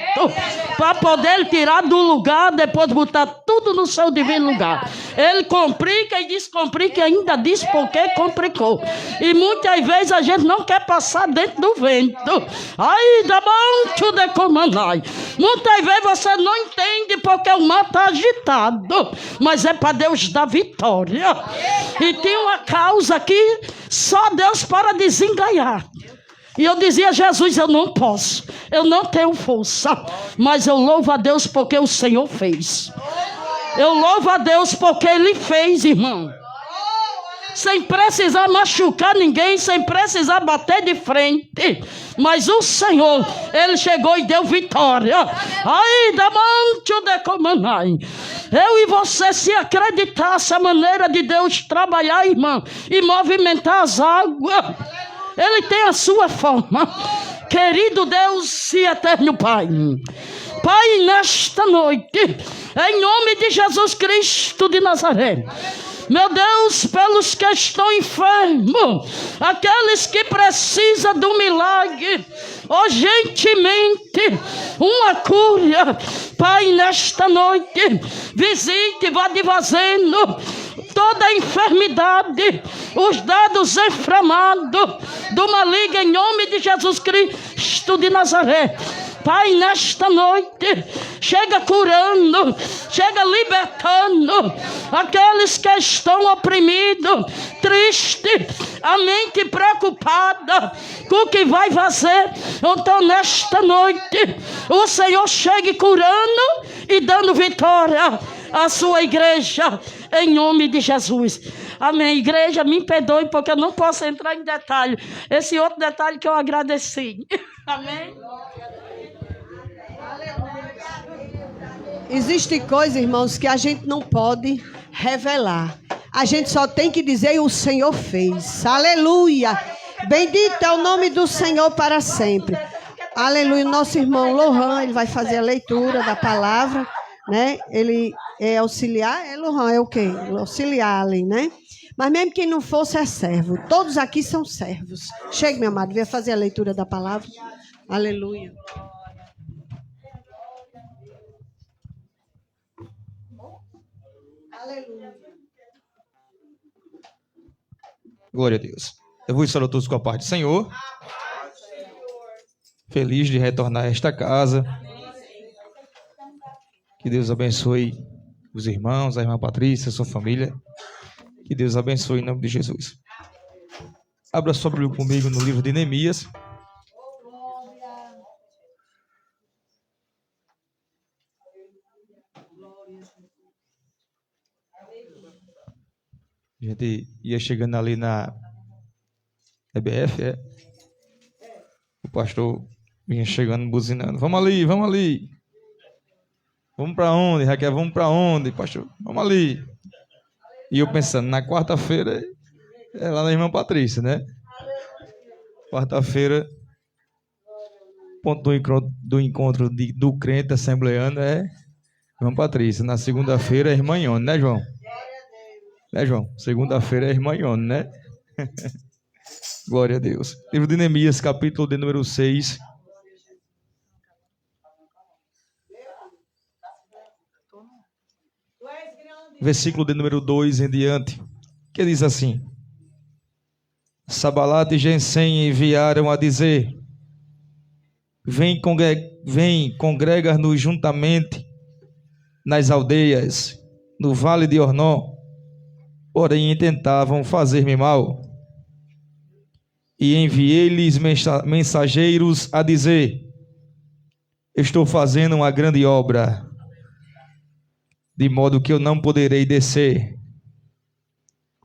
para poder tirar do lugar, depois botar tudo no seu divino lugar. Ele complica e descomplica e ainda diz porque complicou. E muitas vezes a gente não quer passar dentro do vento. Aí, da bom, de comanai. Muitas vezes você não entende porque o mar está agitado, mas é para Deus dar vitória. E tem uma causa que só Deus para desenganhar. E eu dizia, Jesus, eu não posso, eu não tenho força, mas eu louvo a Deus porque o Senhor fez. Eu louvo a Deus porque Ele fez, irmão. Sem precisar machucar ninguém, sem precisar bater de frente. Mas o Senhor, Ele chegou e deu vitória. Aí, da manto de comanai. Eu e você, se acreditasse a maneira de Deus trabalhar, irmão, e movimentar as águas, Ele tem a sua forma. Querido Deus e eterno Pai, Pai, nesta noite, em nome de Jesus Cristo de Nazaré, meu Deus, pelos que estão enfermos, aqueles que precisam do milagre, urgentemente, uma cura, Pai, nesta noite, visite, vá devazendo toda a enfermidade, os dados inflamados do maligno, em nome de Jesus Cristo de Nazaré. Pai, nesta noite, chega curando, chega libertando aqueles que estão oprimidos, tristes, a mente preocupada com o que vai fazer. Então, nesta noite, o Senhor chegue curando e dando vitória à sua igreja, em nome de Jesus. Amém. Igreja, me perdoe porque eu não posso entrar em detalhe. Esse outro detalhe que eu agradeci. Amém. Existe coisa, irmãos, que a gente não pode revelar. A gente só tem que dizer o Senhor fez. Aleluia. Bendito é o nome do Senhor para sempre. Aleluia. Nosso irmão Lohan, ele vai fazer a leitura da palavra, né? Ele é auxiliar. Lohan é o quê? Auxiliar ali, né? Mas mesmo quem não fosse é servo. Todos aqui são servos. Chegue, meu amado, venha fazer a leitura da palavra. Aleluia. Aleluia. Glória a Deus. Eu vos saúdo todos com a paz do Senhor. Feliz de retornar a esta casa. Que Deus abençoe os irmãos, a irmã Patrícia, a sua família. Que Deus abençoe em nome de Jesus. Abra sua Bíblia comigo no livro de Neemias. gente ia chegando ali na EBF, o pastor vinha chegando, buzinando. Vamos ali, vamos ali. Vamos para onde, Raquel? Vamos para onde, pastor? Vamos ali. E eu pensando, na quarta-feira é lá na irmã Patrícia, né? Quarta-feira, ponto do encontro do crente assembleano é irmã Patrícia. Na segunda-feira é irmã Ione, né, João? Né, João? Segunda-feira é irmã Ione, né? Glória a Deus. Livro de Neemias, capítulo de número 6. Versículo de número 2 em diante, que diz assim: Sabalat e Gesem enviaram a dizer: Vem congrega-nos juntamente nas aldeias, no vale de Ornó. Porém intentavam fazer-me mal. E enviei-lhes mensageiros a dizer: Estou fazendo uma grande obra, de modo que eu não poderei descer,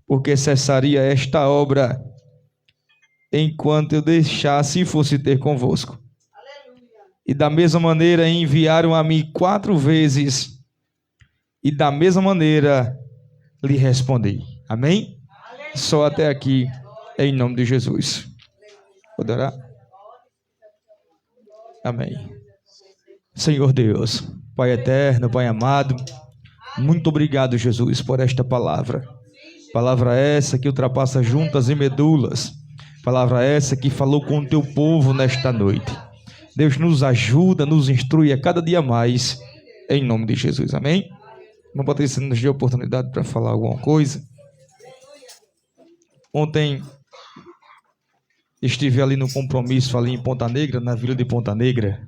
porque cessaria esta obra enquanto eu deixasse e fosse ter convosco. E da mesma maneira enviaram a mim 4 vezes, e da mesma maneira lhe respondi. Amém? Só até aqui, em nome de Jesus. Pode orar? Amém. Senhor Deus, Pai eterno, Pai amado, muito obrigado, Jesus, por esta palavra. Palavra essa que ultrapassa juntas e medulas. Palavra essa que falou com o teu povo nesta noite. Deus nos ajuda, nos instrui a cada dia mais, em nome de Jesus. Amém? Irmã Patrícia nos deu a oportunidade para falar alguma coisa. Ontem estive ali no compromisso ali em Ponta Negra, na vila de Ponta Negra,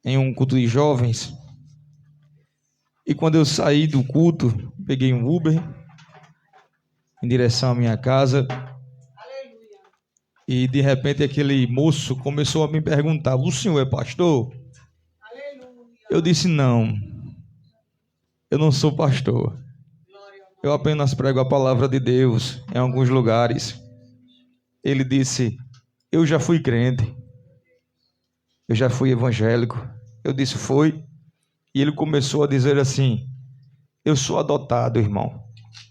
em um culto de jovens. E quando eu saí do culto, peguei um Uber em direção à minha casa. E de repente aquele moço começou a me perguntar: o senhor é pastor? Eu disse: não, eu não sou pastor. Eu apenas prego a palavra de Deus em alguns lugares. Ele disse: eu já fui crente, eu já fui evangélico. Eu disse: foi? E ele começou a dizer assim: eu sou adotado, irmão.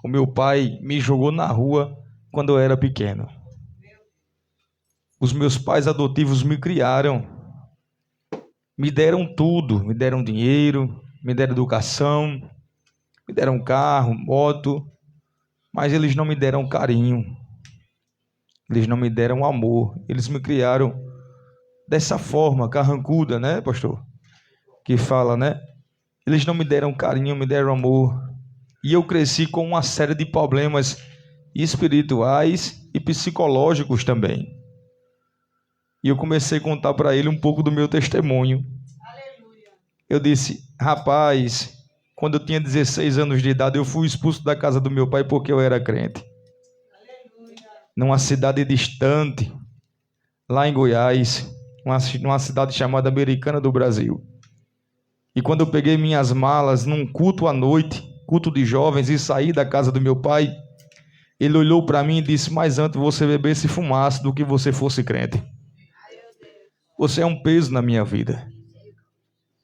O meu pai me jogou na rua quando eu era pequeno. Os meus pais adotivos me criaram, me deram tudo, me deram dinheiro, me deram educação, me deram carro, moto, mas eles não me deram carinho, eles não me deram amor. Eles me criaram dessa forma, carrancuda, né, pastor? Que fala, né? Eles não me deram carinho, me deram amor. E eu cresci com uma série de problemas espirituais e psicológicos também. E eu comecei a contar para ele um pouco do meu testemunho. Eu disse: rapaz, quando eu tinha 16 anos de idade, eu fui expulso da casa do meu pai porque eu era crente. Numa cidade distante, lá em Goiás, uma cidade chamada Americana do Brasil. E quando eu peguei minhas malas num culto à noite, culto de jovens, e saí da casa do meu pai, ele olhou para mim e disse: mais antes você bebesse e fumasse do que você fosse crente. Você é um peso na minha vida.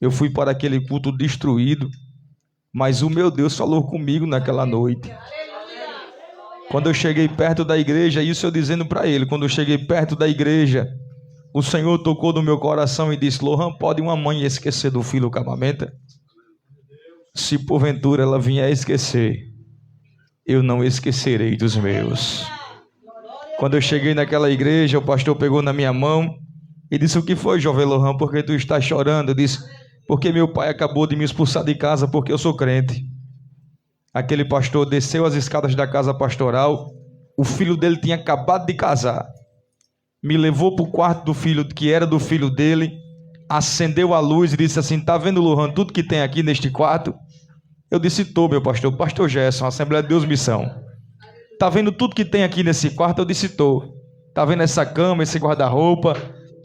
Eu fui para aquele culto destruído, mas o meu Deus falou comigo naquela noite. Quando eu cheguei perto da igreja, isso eu dizendo para ele, quando eu cheguei perto da igreja, o Senhor tocou no meu coração e disse: Lohan, pode uma mãe esquecer do filho camamenta? Se porventura ela vier a esquecer, eu não esquecerei dos meus. Quando eu cheguei naquela igreja, o pastor pegou na minha mão e disse: o que foi, jovem Lohan, por que tu estás chorando? Eu disse: porque meu pai acabou de me expulsar de casa porque eu sou crente. Aquele pastor desceu as escadas da casa pastoral, o filho dele tinha acabado de casar, me levou para o quarto do filho, que era do filho dele, acendeu a luz e disse assim: tá vendo, Lohan, tudo que tem aqui neste quarto? Eu disse: tô, meu pastor, pastor Gerson, Assembleia de Deus Missão. Tá vendo tudo que tem aqui nesse quarto? Eu disse: tô. Tá vendo essa cama, esse guarda-roupa?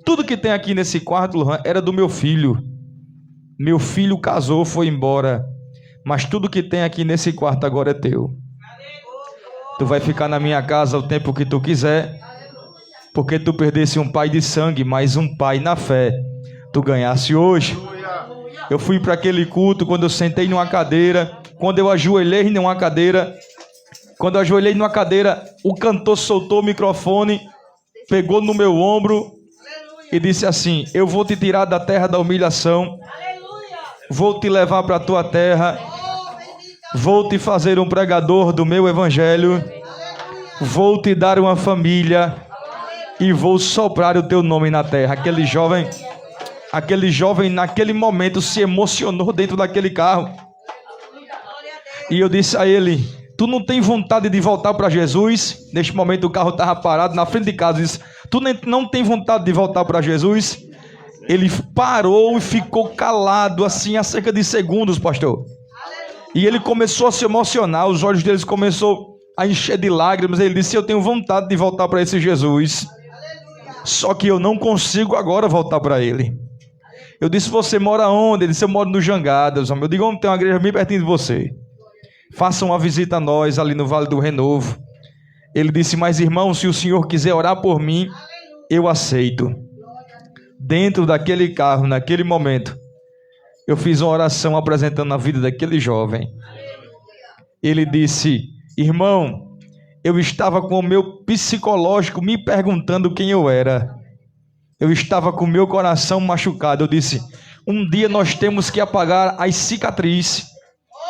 Tudo que tem aqui nesse quarto, Lohan, era do meu filho. Meu filho casou, foi embora, mas tudo que tem aqui nesse quarto agora é teu. Tu vai ficar na minha casa o tempo que tu quiser, porque tu perdesse um pai de sangue, mas um pai na fé tu ganhasse hoje. Eu fui para aquele culto quando eu sentei numa cadeira, quando eu ajoelhei numa cadeira. Quando eu ajoelhei numa cadeira, o cantor soltou o microfone, pegou no meu ombro e disse assim: eu vou te tirar da terra da humilhação, vou te levar para a tua terra, vou te fazer um pregador do meu evangelho, vou te dar uma família e vou soprar o teu nome na terra. Aquele jovem naquele momento se emocionou dentro daquele carro. E eu disse a ele: tu não tem vontade de voltar para Jesus? Neste momento o carro estava parado na frente de casa. Disse: tu não tem vontade de voltar para Jesus? Ele parou e ficou calado assim há cerca de segundos, pastor. E ele começou a se emocionar, os olhos dele começaram a encher de lágrimas. Ele disse: eu tenho vontade de voltar para esse Jesus, só que eu não consigo agora voltar para ele. Eu disse: você mora onde? Ele disse: eu moro no Jangadas. Eu digo: onde tem uma igreja bem pertinho de você? Faça uma visita a nós ali no Vale do Renovo. Ele disse: mas irmão, se o senhor quiser orar por mim, eu aceito. Dentro daquele carro, naquele momento, eu fiz uma oração apresentando a vida daquele jovem. Ele disse: irmão, eu estava com o meu psicológico me perguntando quem eu era. Eu estava com o meu coração machucado. Eu disse: um dia nós temos que apagar as cicatrizes.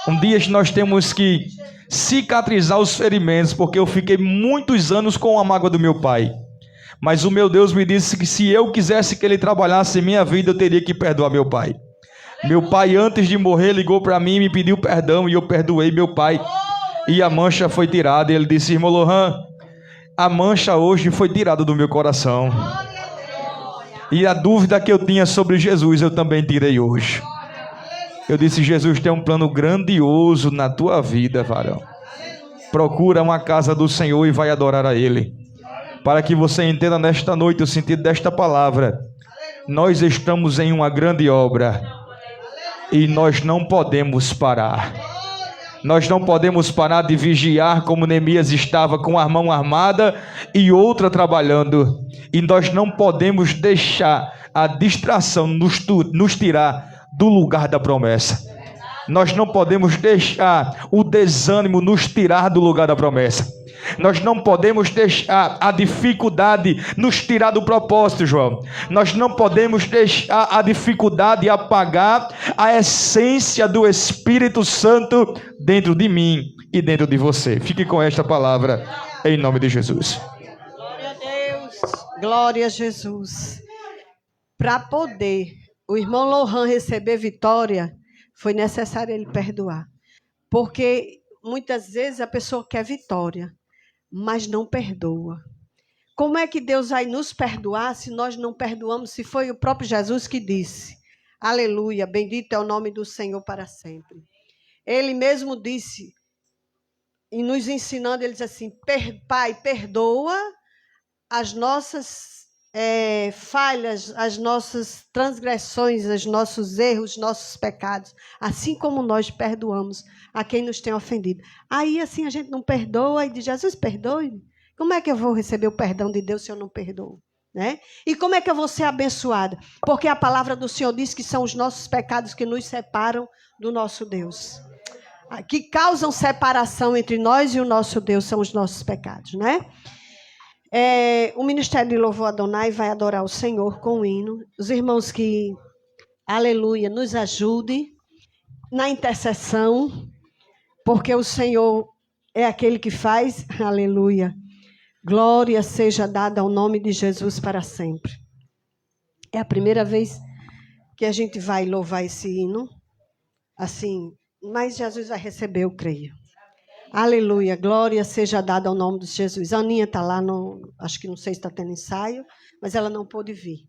Um dia nós temos que cicatrizar os ferimentos, porque eu fiquei muitos anos com a mágoa do meu pai. Mas o meu Deus me disse que se eu quisesse que ele trabalhasse em minha vida, eu teria que perdoar meu pai. Meu pai, antes de morrer, ligou para mim e me pediu perdão, e eu perdoei meu pai. E a mancha foi tirada. E ele disse: irmão Lohan, a mancha hoje foi tirada do meu coração. E a dúvida que eu tinha sobre Jesus, eu também tirei hoje. Eu disse: Jesus tem um plano grandioso na tua vida, varão. Procura uma casa do Senhor e vai adorar a Ele. Para que você entenda nesta noite o sentido desta palavra. Nós estamos em uma grande obra e nós não podemos parar. Nós não podemos parar de vigiar como Neemias estava, com a mão armada e outra trabalhando. E nós não podemos deixar a distração nos tirar do lugar da promessa. Nós não podemos deixar o desânimo nos tirar do lugar da promessa. Nós não podemos deixar a dificuldade nos tirar do propósito, João. Nós não podemos deixar a dificuldade apagar a essência do Espírito Santo dentro de mim e dentro de você. Fique com esta palavra em nome de Jesus. Glória a Deus. Glória a Jesus. Para poder o irmão Lohan receber vitória, foi necessário ele perdoar. Porque muitas vezes a pessoa quer vitória, mas não perdoa. Como é que Deus vai nos perdoar se nós não perdoamos? Se foi o próprio Jesus que disse: aleluia, bendito é o nome do Senhor para sempre. Ele mesmo disse, e nos ensinando, ele diz assim: Pai, perdoa as nossas falhas, as nossas transgressões, os nossos erros, nossos pecados, assim como nós perdoamos a quem nos tem ofendido. Aí assim a gente não perdoa e diz: Jesus, perdoe-me. Como é que eu vou receber o perdão de Deus se eu não perdoo? Né? E como é que eu vou ser abençoada? Porque a palavra do Senhor diz que são os nossos pecados que nos separam do nosso Deus. Que causam separação entre nós e o nosso Deus são os nossos pecados, né? O Ministério de Louvor Adonai vai adorar o Senhor com o hino. Os irmãos que, aleluia, nos ajudem na intercessão, porque o Senhor é aquele que faz, aleluia. Glória seja dada ao nome de Jesus para sempre. É a primeira vez que a gente vai louvar esse hino, assim, mas Jesus vai receber, eu creio. Aleluia, glória seja dada ao nome de Jesus. A Aninha está lá, acho que não sei se está tendo ensaio, mas ela não pôde vir.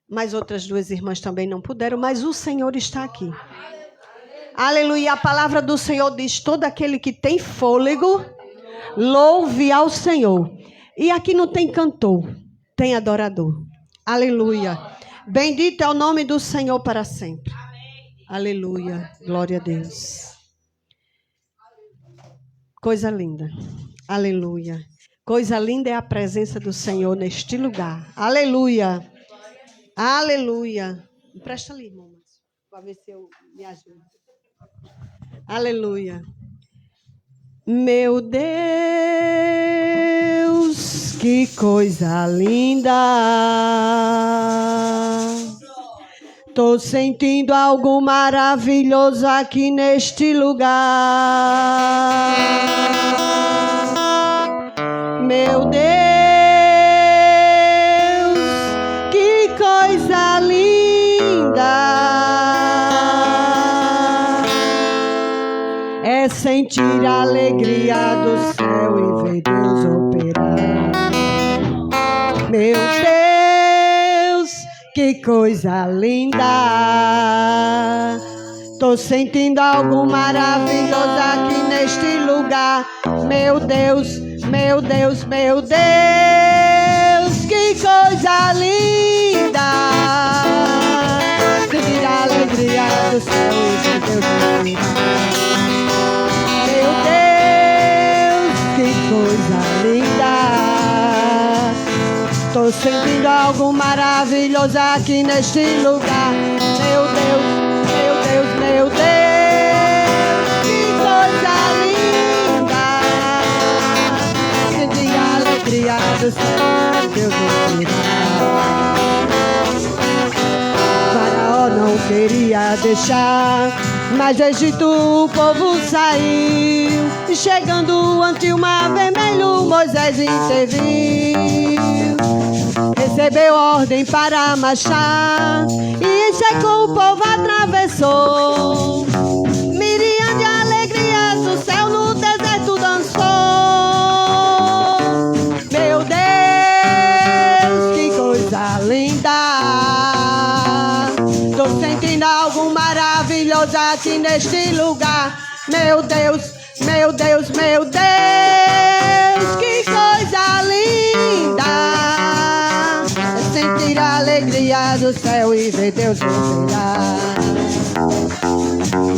Mas outras duas irmãs também não puderam, mas o Senhor está aqui. Aleluia, a palavra do Senhor diz: todo aquele que tem fôlego, louve ao Senhor. E aqui não tem cantor, tem adorador. Aleluia. Bendito é o nome do Senhor para sempre. Aleluia, glória a Deus. Coisa linda. Aleluia. Coisa linda é a presença do Senhor neste lugar. Aleluia. Aleluia. Presta ali, irmão, para ver se eu me ajudo. Aleluia. Meu Deus, que coisa linda. Tô sentindo algo maravilhoso aqui neste lugar. Meu Deus, que coisa linda. É sentir a alegria do céu e ver Deus operar. Meu Deus, que coisa linda. Tô sentindo algo maravilhoso aqui neste lugar. Meu Deus, meu Deus, meu Deus, que coisa linda. Sentir a alegria do céu e ver Deus operar. Meu Deus, que coisa linda. Tô sentindo algo maravilhoso aqui neste lugar. Meu Deus, meu Deus, meu Deus, que coisa linda. Sentir a alegria do céu, Deus Faraó não queria deixar, mas do Egito o povo saiu. E chegando ante o mar vermelho, Moisés interviu. Recebeu ordem para marchar e em seco o povo atravessou. Miriam de alegria do céu no deserto dançou. Meu Deus, que coisa linda. Tô sentindo algo maravilhoso aqui neste lugar. Meu Deus, meu Deus, meu Deus, que coisa linda. É sentir a alegria do céu e ver Deus operar.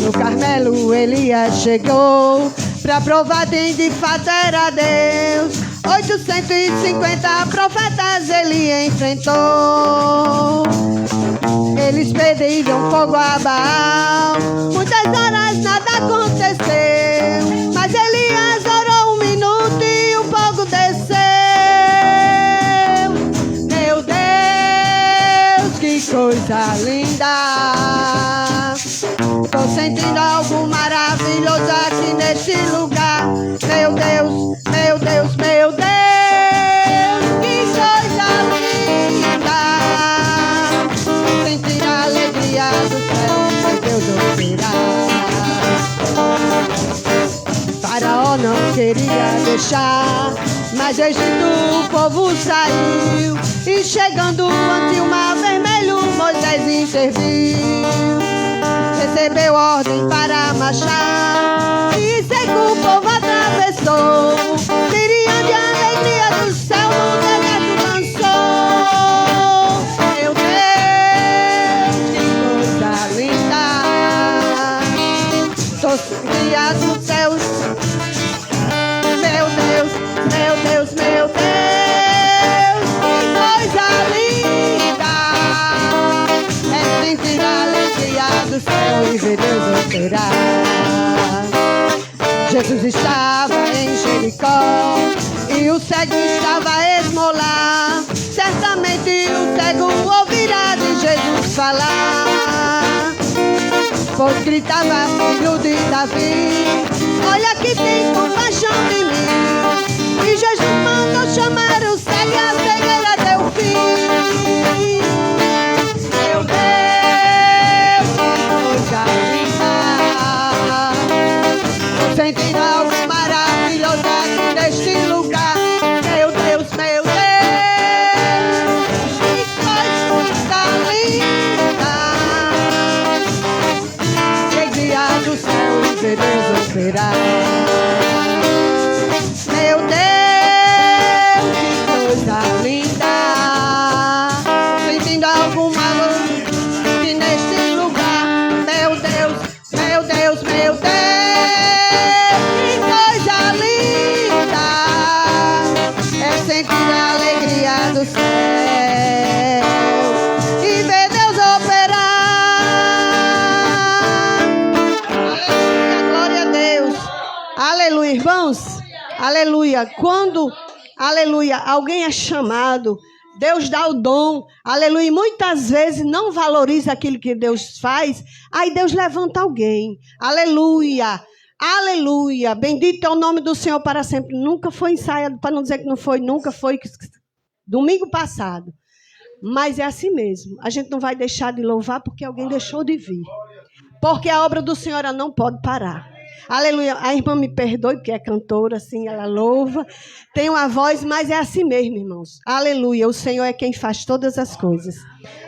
No Carmelo Elias chegou pra provar quem de fato era Deus. 850 profetas ele enfrentou. Eles pediram fogo a Baal. Muitas horas nada aconteceu, mas Elias orou 1 minuto e o fogo desceu. Meu Deus, que coisa linda. Tô sentindo algo maravilhoso aqui neste lugar. Meu Deus, meu Deus, meu Deus, que coisa linda. Sentir a alegria do céu, meu Deus operar. Faraó não queria deixar, mas do Egito o povo saiu. E chegando ante o mar vermelho, Moisés interviu. Recebeu ordem para marchar e seco o povo atravessou. Miriam de alegria do céu no deserto dançou. Meu Deus, que coisa linda. Tô guia dos céus. Meu Deus, meu Deus, meu Deus, que coisa linda. É sentir a alegria do céu e ver Deus operar. Jesus estava em Jericó e o cego estava a esmolar. Certamente o cego ouvirá de Jesus falar, pois gritava filho de Davi, olha que tem compaixão de mim. E Jesus mandou chamar o cego e a cegueira deu fim. Meu Deus, que coisa linda. Tô sentindo algo maravilhoso aqui neste lugar. Meu Deus, meu Deus, que coisa linda. Alegria do céu e ver Deus operar. Meu Deus, que a alegria do céu e ver Deus operar. Aleluia, glória a Deus. Aleluia, irmãos. Aleluia. Quando, aleluia, alguém é chamado, Deus dá o dom, aleluia, e muitas vezes não valoriza aquilo que Deus faz, aí Deus levanta alguém, aleluia, aleluia, bendito é o nome do Senhor para sempre. Nunca foi ensaiado, para não dizer que não foi, nunca foi, domingo passado, mas é assim mesmo, a gente não vai deixar de louvar porque alguém deixou de vir, porque a obra do Senhor ela não pode parar. Aleluia, a irmã me perdoe, porque é cantora, assim, ela louva, tem uma voz, mas é assim mesmo, irmãos. Aleluia, o Senhor é quem faz todas as coisas.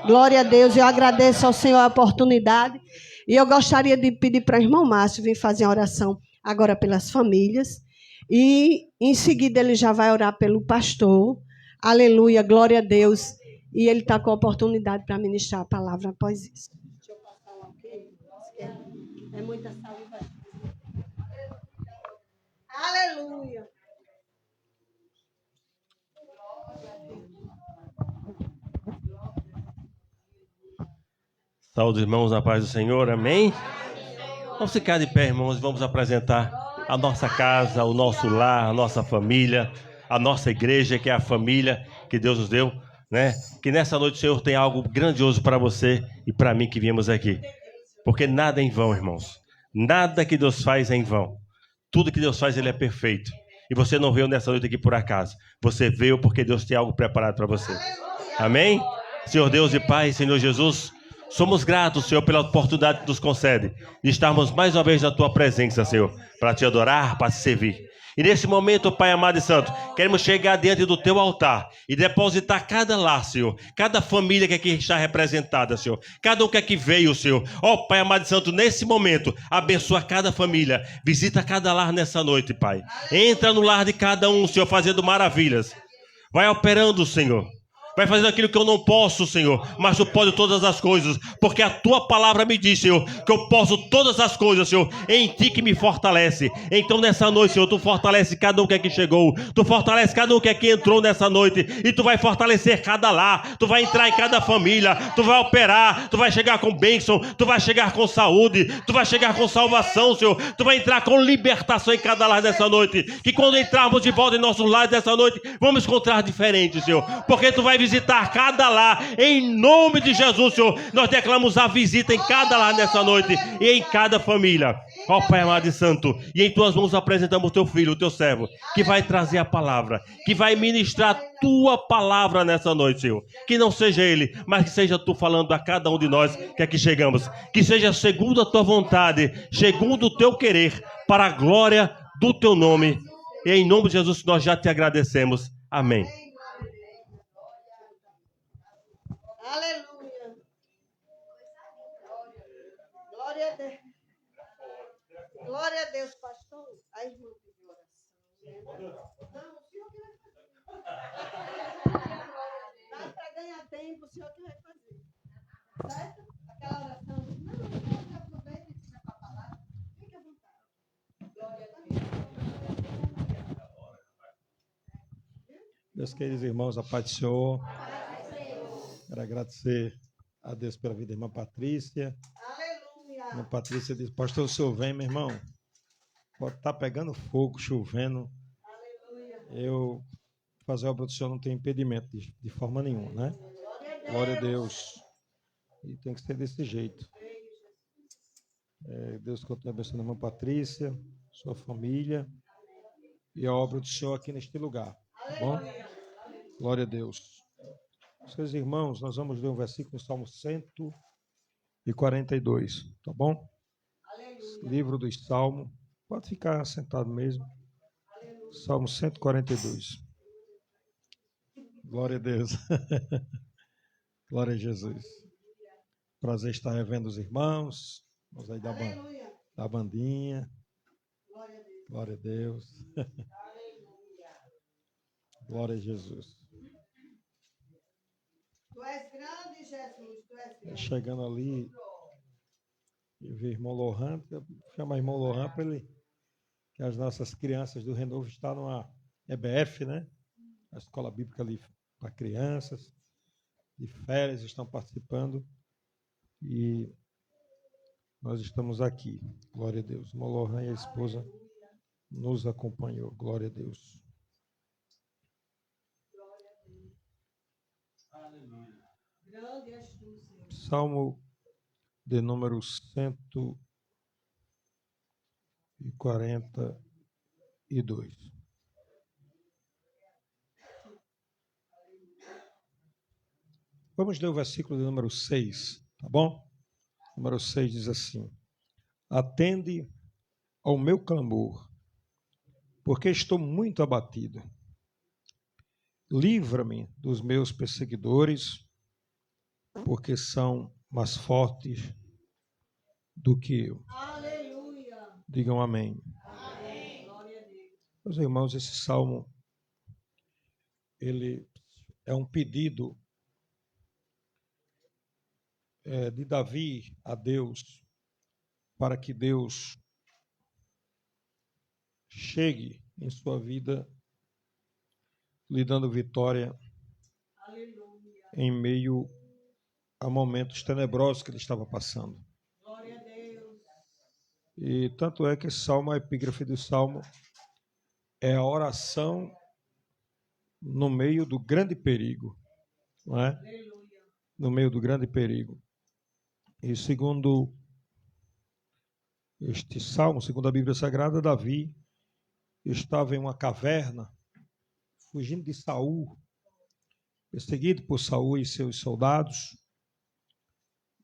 Glória a Deus, eu agradeço ao Senhor a oportunidade, e eu gostaria de pedir para o irmão Márcio vir fazer a oração agora pelas famílias, e em seguida ele já vai orar pelo pastor. Aleluia, glória a Deus, e ele está com a oportunidade para ministrar a palavra após isso. Deixa eu passar um aqui, é muita saúde. Aleluia. Saúde, irmãos, na paz do Senhor, amém? Vamos ficar de pé, irmãos, e vamos apresentar a nossa casa, o nosso lar, a nossa família, a nossa igreja, que é a família que Deus nos deu, né? Que nessa noite o Senhor tem algo grandioso para você e para mim que viemos aqui. Porque nada é em vão, irmãos. Nada que Deus faz é em vão. Tudo que Deus faz, Ele é perfeito. E você não veio nessa noite aqui por acaso. Você veio porque Deus tem algo preparado para você. Amém? Senhor Deus e Pai, Senhor Jesus, somos gratos, Senhor, pela oportunidade que nos concede de estarmos mais uma vez na Tua presença, Senhor, para Te adorar, para Te servir. E nesse momento, Pai amado e santo, queremos chegar diante do Teu altar e depositar cada lar, Senhor, cada família que aqui está representada, Senhor, cada um que aqui veio, Senhor. Ó Pai amado e santo, nesse momento, abençoa cada família, visita cada lar nessa noite, Pai. Entra no lar de cada um, Senhor, fazendo maravilhas. Vai operando, Senhor. Vai fazendo aquilo que eu não posso, Senhor, mas Tu pode todas as coisas, porque a Tua palavra me diz, Senhor, que eu posso todas as coisas, Senhor, em Ti que me fortalece. Então nessa noite, Senhor, Tu fortalece cada um que aqui chegou, Tu fortalece cada um que aqui entrou nessa noite, e Tu vai fortalecer cada lar, Tu vai entrar em cada família, Tu vai operar, Tu vai chegar com bênção, Tu vai chegar com saúde, Tu vai chegar com salvação, Senhor, Tu vai entrar com libertação em cada lar dessa noite, que quando entrarmos de volta em nossos lares dessa noite, vamos encontrar diferente, Senhor, porque Tu vai visitar cada lar, em nome de Jesus, Senhor. Nós declaramos a visita em cada lar nessa noite e em cada família. Ó Pai amado e santo, e em Tuas mãos apresentamos o Teu filho, o Teu servo, que vai trazer a palavra, que vai ministrar a Tua palavra nessa noite, Senhor. Que não seja ele, mas que seja Tu falando a cada um de nós que aqui chegamos. Que seja segundo a Tua vontade, segundo o Teu querer, para a glória do Teu nome. E em nome de Jesus nós já Te agradecemos. Amém. Aleluia. Glória a Deus. Glória a Deus, pastor. A irmã pediu oração. Não, o senhor que vai fazer. Dá para ganhar tempo, o senhor que vai fazer. Certo? Aquela oração. Não, você aproveita e fica para falar. Fique à vontade. Glória a Deus. Meus queridos irmãos, a paz do Senhor. Quero agradecer a Deus pela vida da irmã Patrícia. Aleluia. A irmã Patrícia disse, pastor, o senhor vem, meu irmão? Pode estar pegando fogo, chovendo. Aleluia. Eu fazer a obra do Senhor não tem impedimento de forma nenhuma, né? Glória a Deus. E tem que ser desse jeito. Deus continue abençoando a irmã Patrícia, sua família e a obra do Senhor aqui neste lugar. Tá bom? Glória a Deus. Meus irmãos, nós vamos ler um versículo no Salmo 142, tá bom? Aleluia. Livro dos Salmos. Pode ficar sentado mesmo. Aleluia. Salmo 142. Glória a Deus. Glória a Jesus. Prazer estar revendo os irmãos. Vamos aí da bandinha. Glória a Deus. Glória a Jesus. Tu és grande, Jesus, Tu és grande. Chegando ali, eu vi o irmão Lohan, chama o irmão Lohan para ele, que as nossas crianças do Renovo estão numa EBF, né? a escola bíblica ali para crianças, de férias, estão participando. E nós estamos aqui. Glória a Deus. Molohan e a esposa nos acompanhou. Glória a Deus. Grande és tu, Senhor. Salmo de número 142. Vamos ler o versículo de número 6, tá bom? Número 6 diz assim: atende ao meu clamor, porque estou muito abatido. Livra-me dos meus perseguidores, porque são mais fortes do que eu. Aleluia. Digam amém. Amém. Glória a Deus. Meus irmãos, esse salmo, ele é um pedido de Davi a Deus, para que Deus chegue em sua vida lhe dando vitória em meio a momentos tenebrosos que ele estava passando. Glória a Deus. E tanto é que esse salmo, a epígrafe do salmo, é a oração no meio do grande perigo, não é? No meio do grande perigo. E segundo este salmo, segundo a Bíblia Sagrada, Davi estava em uma caverna, fugindo de Saul, perseguido por Saul e seus soldados.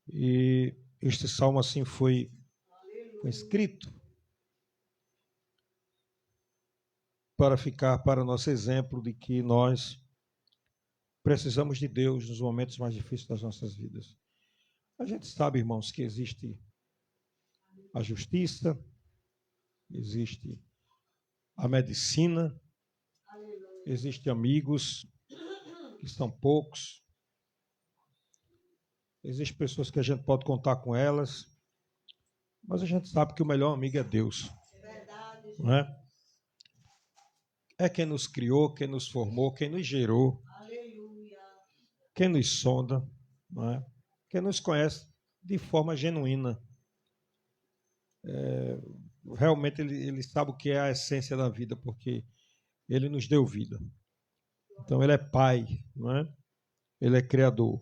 E este salmo assim foi escrito para ficar para nosso exemplo de que nós precisamos de Deus nos momentos mais difíceis das nossas vidas. A gente sabe, irmãos, que existe a justiça, existe a medicina, existem amigos que são poucos, existem pessoas que a gente pode contar com elas, mas a gente sabe que o melhor amigo é Deus. Não é? É quem nos criou, quem nos formou, quem nos gerou, quem nos sonda, não é? Quem nos conhece de forma genuína. Realmente ele sabe o que é a essência da vida, porque ele nos deu vida. Então ele é pai, não é? Ele é criador.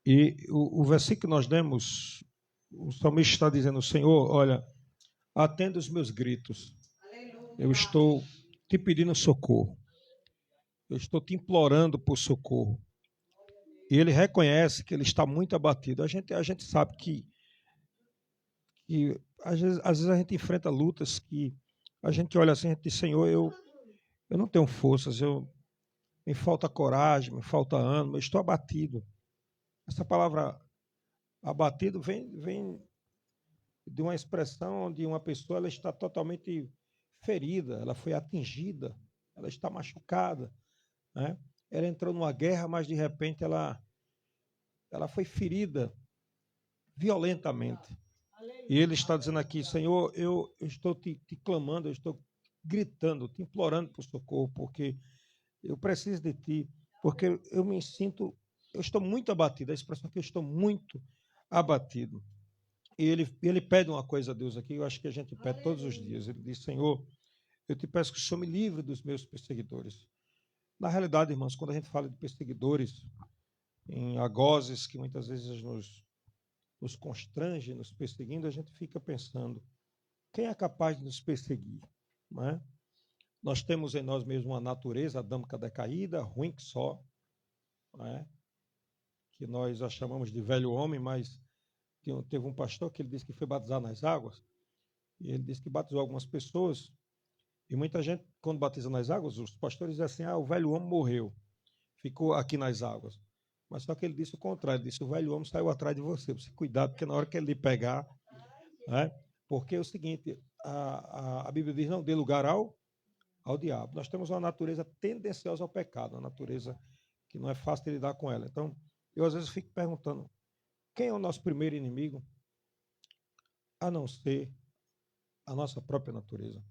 E o versículo que nós lemos, o salmista está dizendo: Senhor, olha, atenda os meus gritos. Eu estou te pedindo socorro. Eu estou te implorando por socorro. E ele reconhece que ele está muito abatido. A gente sabe que às vezes a gente enfrenta lutas que a gente olha assim e diz: Senhor, eu não tenho forças, me falta coragem, me falta ânimo, eu estou abatido. Essa palavra abatido vem de uma expressão onde uma pessoa ela está totalmente ferida, ela foi atingida, ela está machucada, né? Ela entrou numa guerra, mas de repente ela foi ferida violentamente. E ele está dizendo aqui: Senhor, eu estou te clamando, eu estou gritando, te implorando por socorro, porque eu preciso de ti, porque eu estou muito abatido. A expressão que eu estou muito abatido. E ele pede uma coisa a Deus aqui, eu acho que a gente pede todos os dias. Ele diz: Senhor, eu te peço que o Senhor me livre dos meus perseguidores. Na realidade, irmãos, quando a gente fala de perseguidores, em agoses que muitas vezes nos constrange, nos perseguindo, a gente fica pensando: quem é capaz de nos perseguir? Não é? Nós temos em nós mesmos uma natureza adâmica decaída, ruim que só, não é? Que nós a chamamos de velho homem, mas teve um pastor que ele disse que foi batizar nas águas, e ele disse que batizou algumas pessoas, e muita gente, quando batiza nas águas, os pastores dizem assim: o velho homem morreu, ficou aqui nas águas. Mas só que ele disse o contrário, ele disse: o velho homem saiu atrás de você, cuidado, porque na hora que ele lhe pegar, né? Porque é o seguinte, a Bíblia diz: não dê lugar ao diabo. Nós temos uma natureza tendenciosa ao pecado, uma natureza que não é fácil de lidar com ela. Então, eu às vezes fico perguntando: quem é o nosso primeiro inimigo? A não ser a nossa própria natureza.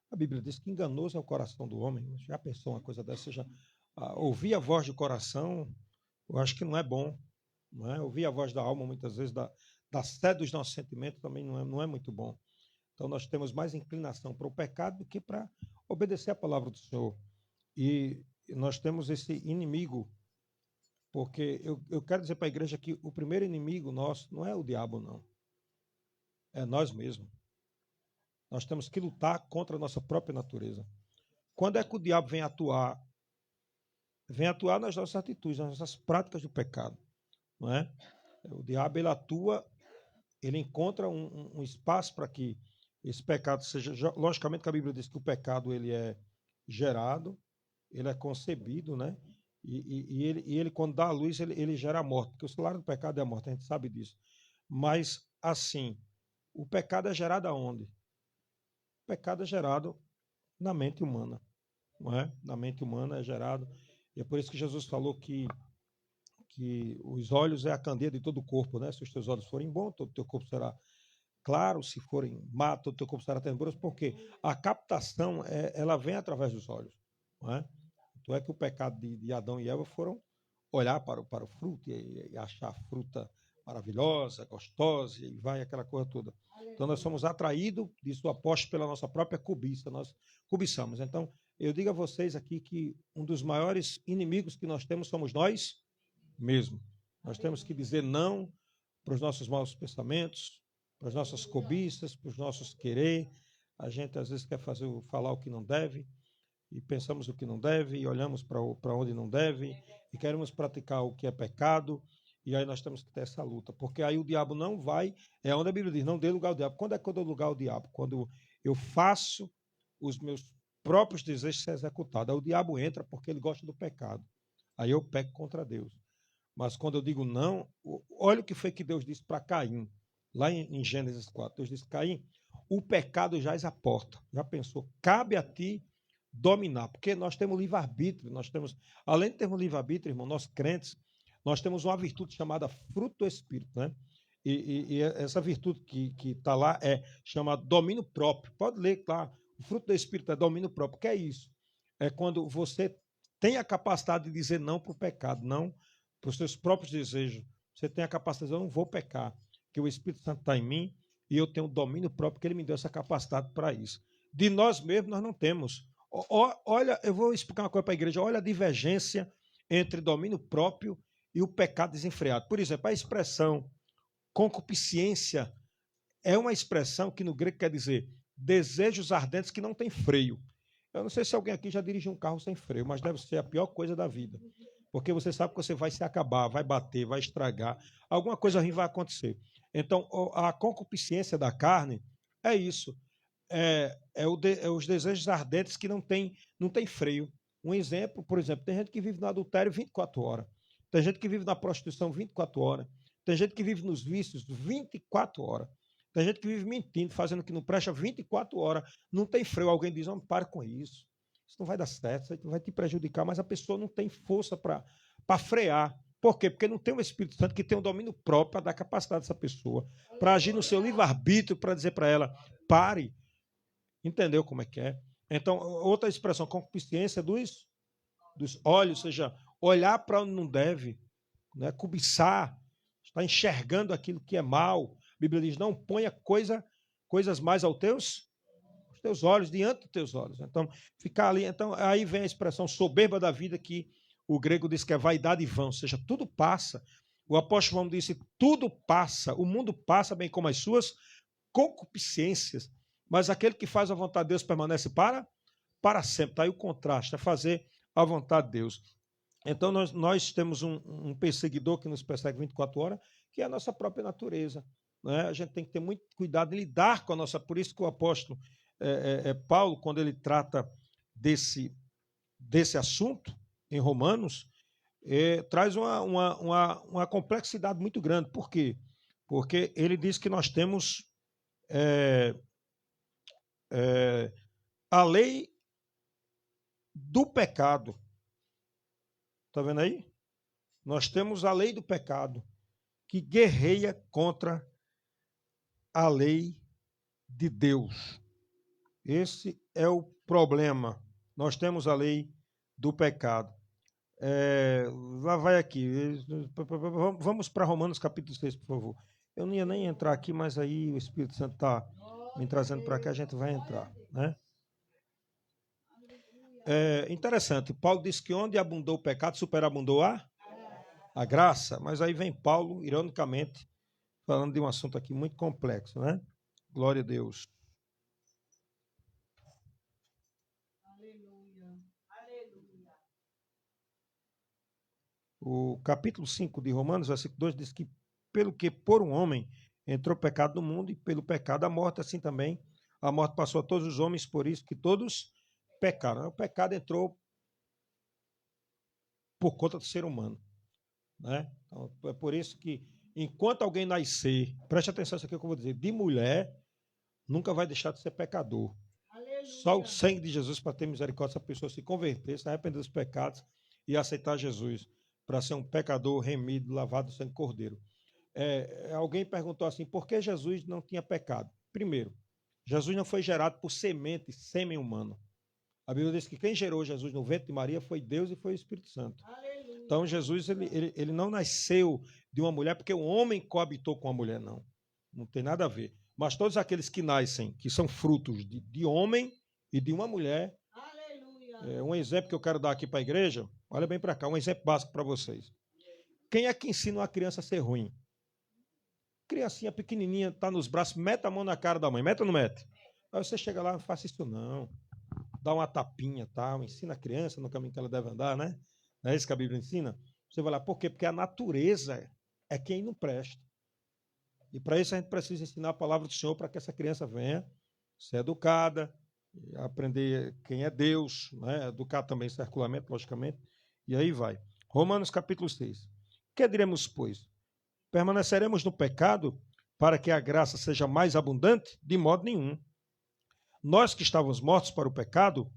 A A Bíblia diz que enganoso é o coração do homem. Já pensou uma coisa dessa? Ouvir a voz do coração, eu acho que não é bom. Não é? Ouvir a voz da alma, muitas vezes, da sede dos nossos sentimentos, também não é muito bom. Então, nós temos mais inclinação para o pecado do que para obedecer a palavra do Senhor. E nós temos esse inimigo, porque eu quero dizer para a igreja que o primeiro inimigo nosso não é o diabo, não. É nós mesmos. Nós temos que lutar contra a nossa própria natureza. Quando é que o diabo vem atuar? Vem atuar nas nossas atitudes, nas nossas práticas do pecado. Não é? O diabo, ele atua, ele encontra um espaço para que esse pecado seja... Logicamente que a Bíblia diz que o pecado ele é gerado, ele é concebido, né? E ele, quando dá a luz, ele gera a morte, porque o salário do pecado é a morte, a gente sabe disso. Mas, assim, o pecado é gerado aonde? O pecado é gerado na mente humana, não é? Na mente humana é gerado, e é por isso que Jesus falou que os olhos é a candeia de todo o corpo, né? Se os teus olhos forem bons, todo o teu corpo será claro, se forem má, todo o teu corpo será tenebroso, porque a captação, ela vem através dos olhos, não é? Então é que o pecado de Adão e Eva foram olhar para o fruto e achar a fruta maravilhosa, gostosa, e vai aquela coisa toda. Então nós somos atraídos, diz o apóstolo, pela nossa própria cobiça, nós cobiçamos. Então, eu digo a vocês aqui que um dos maiores inimigos que nós temos somos nós mesmos. Nós temos que dizer não para os nossos maus pensamentos, para as nossas cobiças, para os nossos querer. A gente às vezes quer falar o que não deve, e pensamos o que não deve, e olhamos para onde não deve, e queremos praticar o que é pecado, e aí nós temos que ter essa luta, porque aí o diabo não vai, é onde a Bíblia diz, não dê lugar ao diabo. Quando é que eu dou lugar ao diabo? Quando eu faço os meus próprios desejos ser executados. Aí o diabo entra porque ele gosta do pecado. Aí eu peco contra Deus. Mas quando eu digo não, olha o que foi que Deus disse para Caim, lá em Gênesis 4. Deus disse, Caim, o pecado jaz à porta. Já pensou? Cabe a ti dominar, porque nós temos livre-arbítrio, nós temos, além de termos livre-arbítrio, irmão, nós crentes, nós temos uma virtude chamada fruto do Espírito, né? E essa virtude que está lá chama domínio próprio. Pode ler, claro, o fruto do Espírito é domínio próprio. O que é isso? É quando você tem a capacidade de dizer não para o pecado, não para os seus próprios desejos. Você tem a capacidade de dizer, eu não vou pecar, que o Espírito Santo está em mim e eu tenho domínio próprio, porque ele me deu essa capacidade para isso. De nós mesmos, nós não temos. Olha, eu vou explicar uma coisa para a igreja. Olha a divergência entre domínio próprio e o pecado desenfreado. Por exemplo, a expressão concupiscência é uma expressão que no grego quer dizer desejos ardentes que não tem freio. Eu não sei se alguém aqui já dirigiu um carro sem freio, mas deve ser a pior coisa da vida. Porque você sabe que você vai se acabar, vai bater, vai estragar. Alguma coisa ruim vai acontecer. Então, a concupiscência da carne é isso. Os desejos ardentes que não tem freio. Um exemplo, por exemplo, tem gente que vive no adultério 24 horas. Tem gente que vive na prostituição 24 horas. Tem gente que vive nos vícios 24 horas. Tem gente que vive mentindo, fazendo o que não presta 24 horas. Não tem freio. Alguém diz, não, pare com isso. Isso não vai dar certo, isso vai te prejudicar, mas a pessoa não tem força para frear. Por quê? Porque não tem o Espírito Santo que tem um domínio próprio para dar capacidade dessa pessoa, para agir no seu livre-arbítrio, para dizer para ela, pare. Entendeu como é que é? Então, outra expressão, concupiscência dos olhos, ou seja, olhar para onde não deve, né? Cobiçar, está enxergando aquilo que é mal. A Bíblia diz, não ponha coisas mais aos teus olhos, diante dos teus olhos. Então, ficar ali. Então, aí vem a expressão soberba da vida, que o grego diz que é vaidade e vão, ou seja, tudo passa. O apóstolo João disse, tudo passa, o mundo passa, bem como as suas concupiscências, mas aquele que faz a vontade de Deus permanece para sempre. Está aí o contraste, é fazer a vontade de Deus. Então, nós temos um perseguidor que nos persegue 24 horas, que é a nossa própria natureza. Né? A gente tem que ter muito cuidado em lidar com a nossa... Por isso que o apóstolo Paulo, quando ele trata desse assunto em Romanos, traz uma complexidade muito grande. Por quê? Porque ele diz que nós temos a lei do pecado. Está vendo aí? Nós temos a lei do pecado que guerreia contra a lei de Deus. Esse é o problema. Nós temos a lei do pecado. Lá vai aqui. Vamos para Romanos capítulo 6, por favor. Eu não ia nem entrar aqui, mas aí o Espírito Santo está me trazendo para cá, a gente vai entrar, né? Interessante. Paulo diz que onde abundou o pecado, superabundou a graça. Mas aí vem Paulo, ironicamente, falando de um assunto aqui muito complexo, né? Glória a Deus. O capítulo 5 de Romanos, versículo 2, diz que pelo que por um homem entrou o pecado no mundo, e pelo pecado a morte, assim também a morte passou a todos os homens, por isso que todos pecaram. O pecado entrou por conta do ser humano, né? Então, é por isso que, enquanto alguém nascer, preste atenção nisso aqui que eu vou dizer, de mulher, nunca vai deixar de ser pecador. Aleluia. Só o sangue de Jesus para ter misericórdia, se a pessoa se converter, se arrepender dos pecados e aceitar Jesus para ser um pecador remido, lavado do sangue cordeiro. Alguém perguntou assim, por que Jesus não tinha pecado? Primeiro, Jesus não foi gerado por semente, sêmen humano. A Bíblia diz que quem gerou Jesus no ventre de Maria foi Deus e foi o Espírito Santo. Aleluia. Então Jesus ele não nasceu de uma mulher porque o homem coabitou com a mulher, não. Não tem nada a ver. Mas todos aqueles que nascem, que são frutos de homem e de uma mulher. Aleluia. Um exemplo que eu quero dar aqui para a igreja, olha bem para cá, um exemplo básico para vocês. Quem é que ensina uma criança a ser ruim? Criancinha pequenininha, está nos braços, mete a mão na cara da mãe, mete ou não mete? Aí você chega lá, não faça isso não. Dá uma tapinha, tal, ensina a criança no caminho que ela deve andar, né? Não é isso que a Bíblia ensina? Você vai lá, por quê? Porque a natureza é quem não presta. E para isso a gente precisa ensinar a palavra do Senhor para que essa criança venha ser educada, aprender quem é Deus, né? Educar também circularmente, logicamente, e aí vai. Romanos capítulo 6. Que diremos, pois? Permaneceremos no pecado para que a graça seja mais abundante? De modo nenhum. Nós que estávamos mortos para o pecado,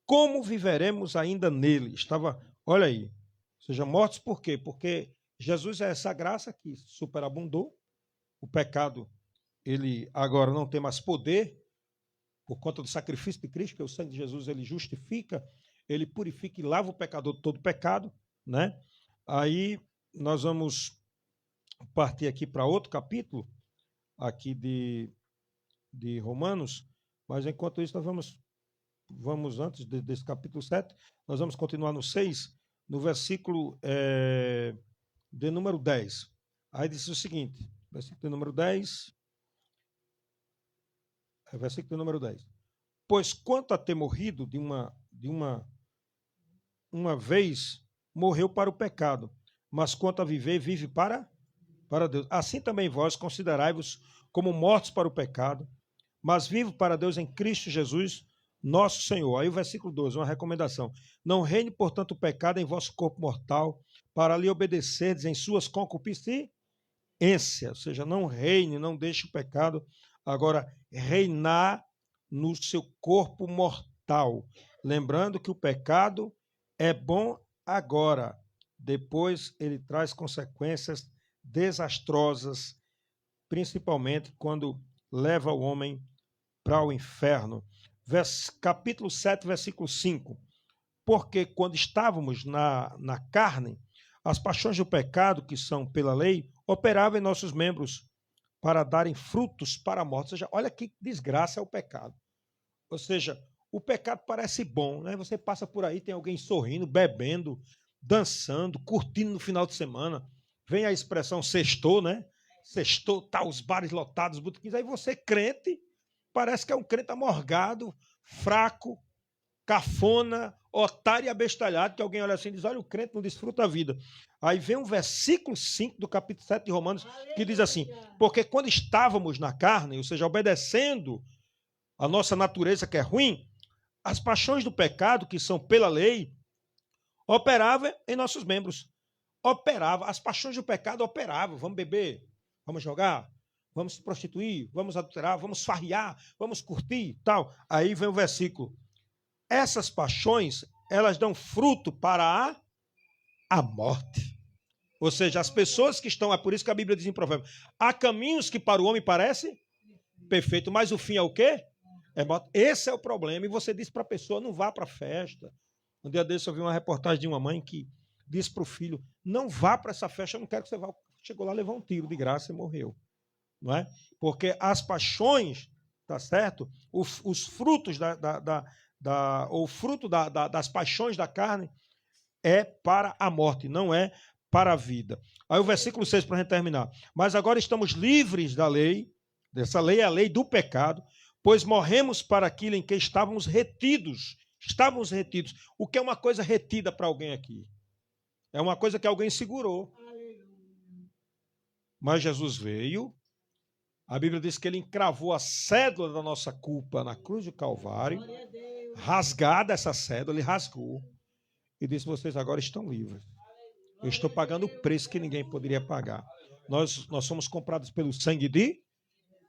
como viveremos ainda nele? Olha aí, seja mortos por quê? Porque Jesus é essa graça que superabundou. O pecado, ele agora não tem mais poder por conta do sacrifício de Cristo, que o sangue de Jesus ele justifica, ele purifica e lava o pecador de todo pecado, né? Aí nós vamos partir aqui para outro capítulo aqui de Romanos, mas enquanto isso nós vamos antes desse capítulo 7, nós vamos continuar no 6, no versículo de número 10. Aí diz o seguinte, versículo de número 10, versículo de número 10. Pois quanto a ter morrido de uma vez, morreu para o pecado, mas quanto a viver, vive para Deus. Assim também vós considerai-vos como mortos para o pecado, mas vivos para Deus em Cristo Jesus, nosso Senhor. Aí o versículo 12, uma recomendação. Não reine, portanto, o pecado em vosso corpo mortal, para lhe obedecerdes em suas concupiscências. Ou seja, não reine, não deixe o pecado agora reinar no seu corpo mortal. Lembrando que o pecado é bom agora, depois ele traz consequências desastrosas, principalmente quando leva o homem para o inferno. Capítulo 7, versículo 5. Porque quando estávamos na carne, as paixões do pecado, que são pela lei, operavam em nossos membros para darem frutos para a morte. Ou seja, olha que desgraça é o pecado. Ou seja, o pecado parece bom, né? Você passa por aí, tem alguém sorrindo, bebendo, dançando, curtindo no final de semana. Vem a expressão sextou, né? Sextou, tá os bares lotados, botequins. Aí você, crente, parece que é um crente amorgado, fraco, cafona, otário e abestalhado, que alguém olha assim e diz, olha, o crente não desfruta a vida. Aí vem um versículo 5 do capítulo 7 de Romanos, que diz assim, porque quando estávamos na carne, ou seja, obedecendo a nossa natureza que é ruim, as paixões do pecado, que são pela lei, operavam em nossos membros. As paixões do pecado operavam. Vamos beber, vamos jogar, vamos se prostituir, vamos adulterar, vamos farriar, vamos curtir, tal. Aí vem o versículo. Essas paixões, elas dão fruto para a morte. Ou seja, as pessoas que estão, é por isso que a Bíblia diz em Provérbios, há caminhos que para o homem parece perfeito, mas o fim é o quê? Esse é o problema. E você diz para a pessoa, não vá para a festa. Um dia desse eu vi uma reportagem de uma mãe que disse para o filho, não vá para essa festa, eu não quero que você vá. Chegou lá, levou um tiro de graça e morreu. Não é? Porque as paixões, tá certo? Os frutos o fruto das paixões da carne é para a morte, não é para a vida. Aí o versículo 6 para a gente terminar. Mas agora estamos livres da lei, dessa lei é a lei do pecado, pois morremos para aquilo em que estávamos retidos. Estávamos retidos. O que é uma coisa retida para alguém aqui? É uma coisa que alguém segurou. Mas Jesus veio, a Bíblia diz que ele encravou a cédula da nossa culpa na cruz do Calvário, rasgada essa cédula, ele rasgou, e disse, vocês agora estão livres. Eu estou pagando o preço que ninguém poderia pagar. Nós somos comprados pelo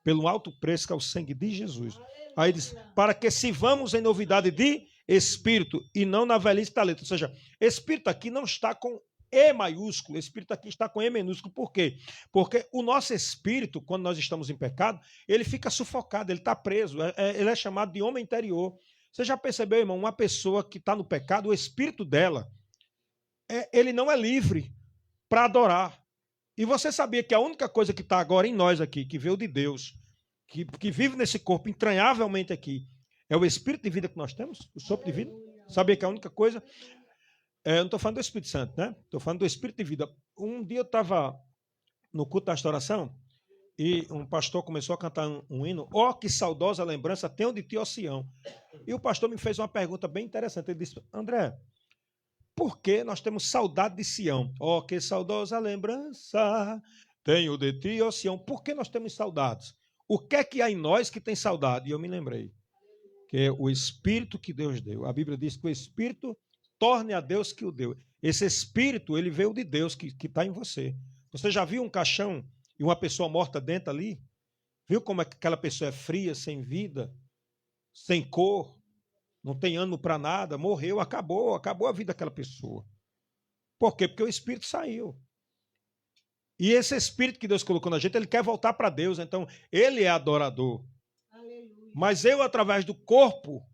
pelo alto preço que é o sangue de Jesus. Aí diz, para que sirvamos em novidade de espírito e não na velhice da letra. Ou seja, espírito aqui não está com E maiúsculo, espírito aqui está com E minúsculo. Por quê? Porque o nosso espírito, quando nós estamos em pecado, ele fica sufocado, ele está preso, ele é chamado de homem interior. Você já percebeu, irmão, uma pessoa que está no pecado, o espírito dela, ele não é livre para adorar. E você sabia que a única coisa que está agora em nós aqui, que veio de Deus, que vive nesse corpo entranhavelmente aqui, é o espírito de vida que nós temos, o sopro de vida? Sabia que a única coisa... eu não estou falando do Espírito Santo, né? Estou falando do espírito de vida. Um dia eu estava no culto da restauração e um pastor começou a cantar um hino. Ó, que saudosa lembrança tenho de ti, ó Sião. E o pastor me fez uma pergunta bem interessante. Ele disse, André, por que nós temos saudade de Sião? Ó, que saudosa lembrança tenho de ti, ó Sião. Por que nós temos saudades? O que é que há em nós que tem saudade? E eu me lembrei que é o Espírito que Deus deu. A Bíblia diz que o Espírito torne a Deus que o deu. Esse Espírito, ele veio de Deus que está em você. Você já viu um caixão e uma pessoa morta dentro ali? Viu como é que aquela pessoa é fria, sem vida, sem cor, não tem ânimo para nada, morreu, acabou a vida daquela pessoa. Por quê? Porque o Espírito saiu. E esse Espírito que Deus colocou na gente, ele quer voltar para Deus, então ele é adorador. Aleluia. Mas eu, através do corpo,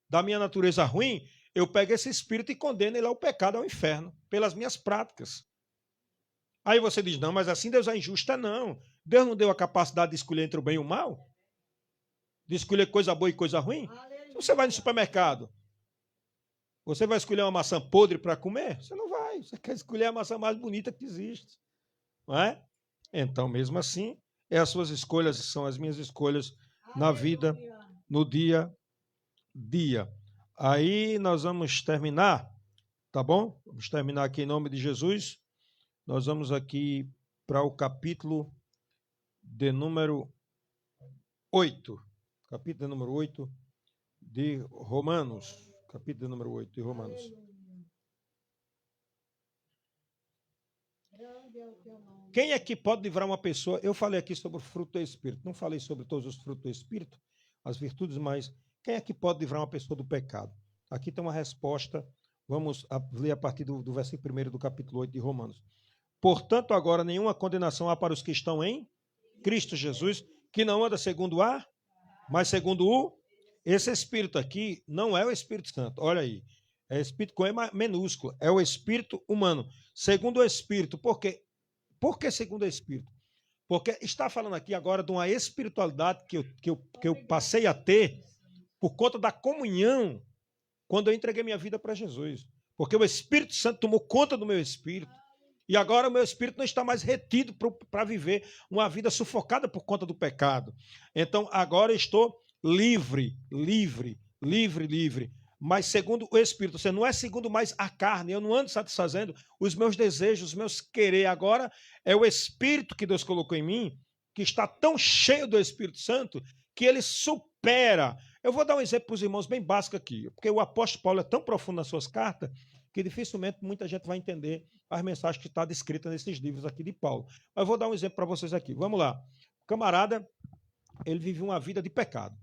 da minha natureza ruim, eu pego esse espírito e condeno ele ao pecado, ao inferno, pelas minhas práticas. Aí você diz, não, mas assim Deus é injusto. Não. Deus não deu a capacidade de escolher entre o bem e o mal? De escolher coisa boa e coisa ruim? Se você vai no supermercado, você vai escolher uma maçã podre para comer? Você não vai. Você quer escolher a maçã mais bonita que existe. Não é? Então, mesmo assim, as suas escolhas são as minhas escolhas na vida, no dia a dia. Aí nós vamos terminar, tá bom? Vamos terminar aqui em nome de Jesus. Nós vamos aqui para o capítulo de número 8. Capítulo de número 8 de Romanos. Capítulo de número 8 de Romanos. Quem é que pode livrar uma pessoa? Eu falei aqui sobre o fruto do Espírito. Não falei sobre todos os frutos do Espírito, as virtudes, mas... Quem é que pode livrar uma pessoa do pecado? Aqui tem uma resposta. Vamos ler a partir do versículo 1 do capítulo 8 de Romanos. Portanto, agora nenhuma condenação há para os que estão em Cristo Jesus, que não anda segundo a, mas segundo o... Esse Espírito aqui não é o Espírito Santo. Olha aí. É Espírito com E minúsculo. É o Espírito humano. Segundo o Espírito. Por quê? Por que segundo o Espírito? Porque está falando aqui agora de uma espiritualidade que eu passei a ter por conta da comunhão, quando eu entreguei minha vida para Jesus. Porque o Espírito Santo tomou conta do meu espírito. E agora o meu espírito não está mais retido para viver uma vida sufocada por conta do pecado. Então, agora eu estou livre. Mas segundo o Espírito. Você não é segundo mais a carne. Eu não ando satisfazendo os meus desejos, os meus querer. Agora é o Espírito que Deus colocou em mim, que está tão cheio do Espírito Santo, que ele supera. Eu vou dar um exemplo para os irmãos bem básico aqui, porque o apóstolo Paulo é tão profundo nas suas cartas que dificilmente muita gente vai entender as mensagens que estão descritas nesses livros aqui de Paulo. Mas eu vou dar um exemplo para vocês aqui. Vamos lá. O camarada, ele vivia uma vida de pecado.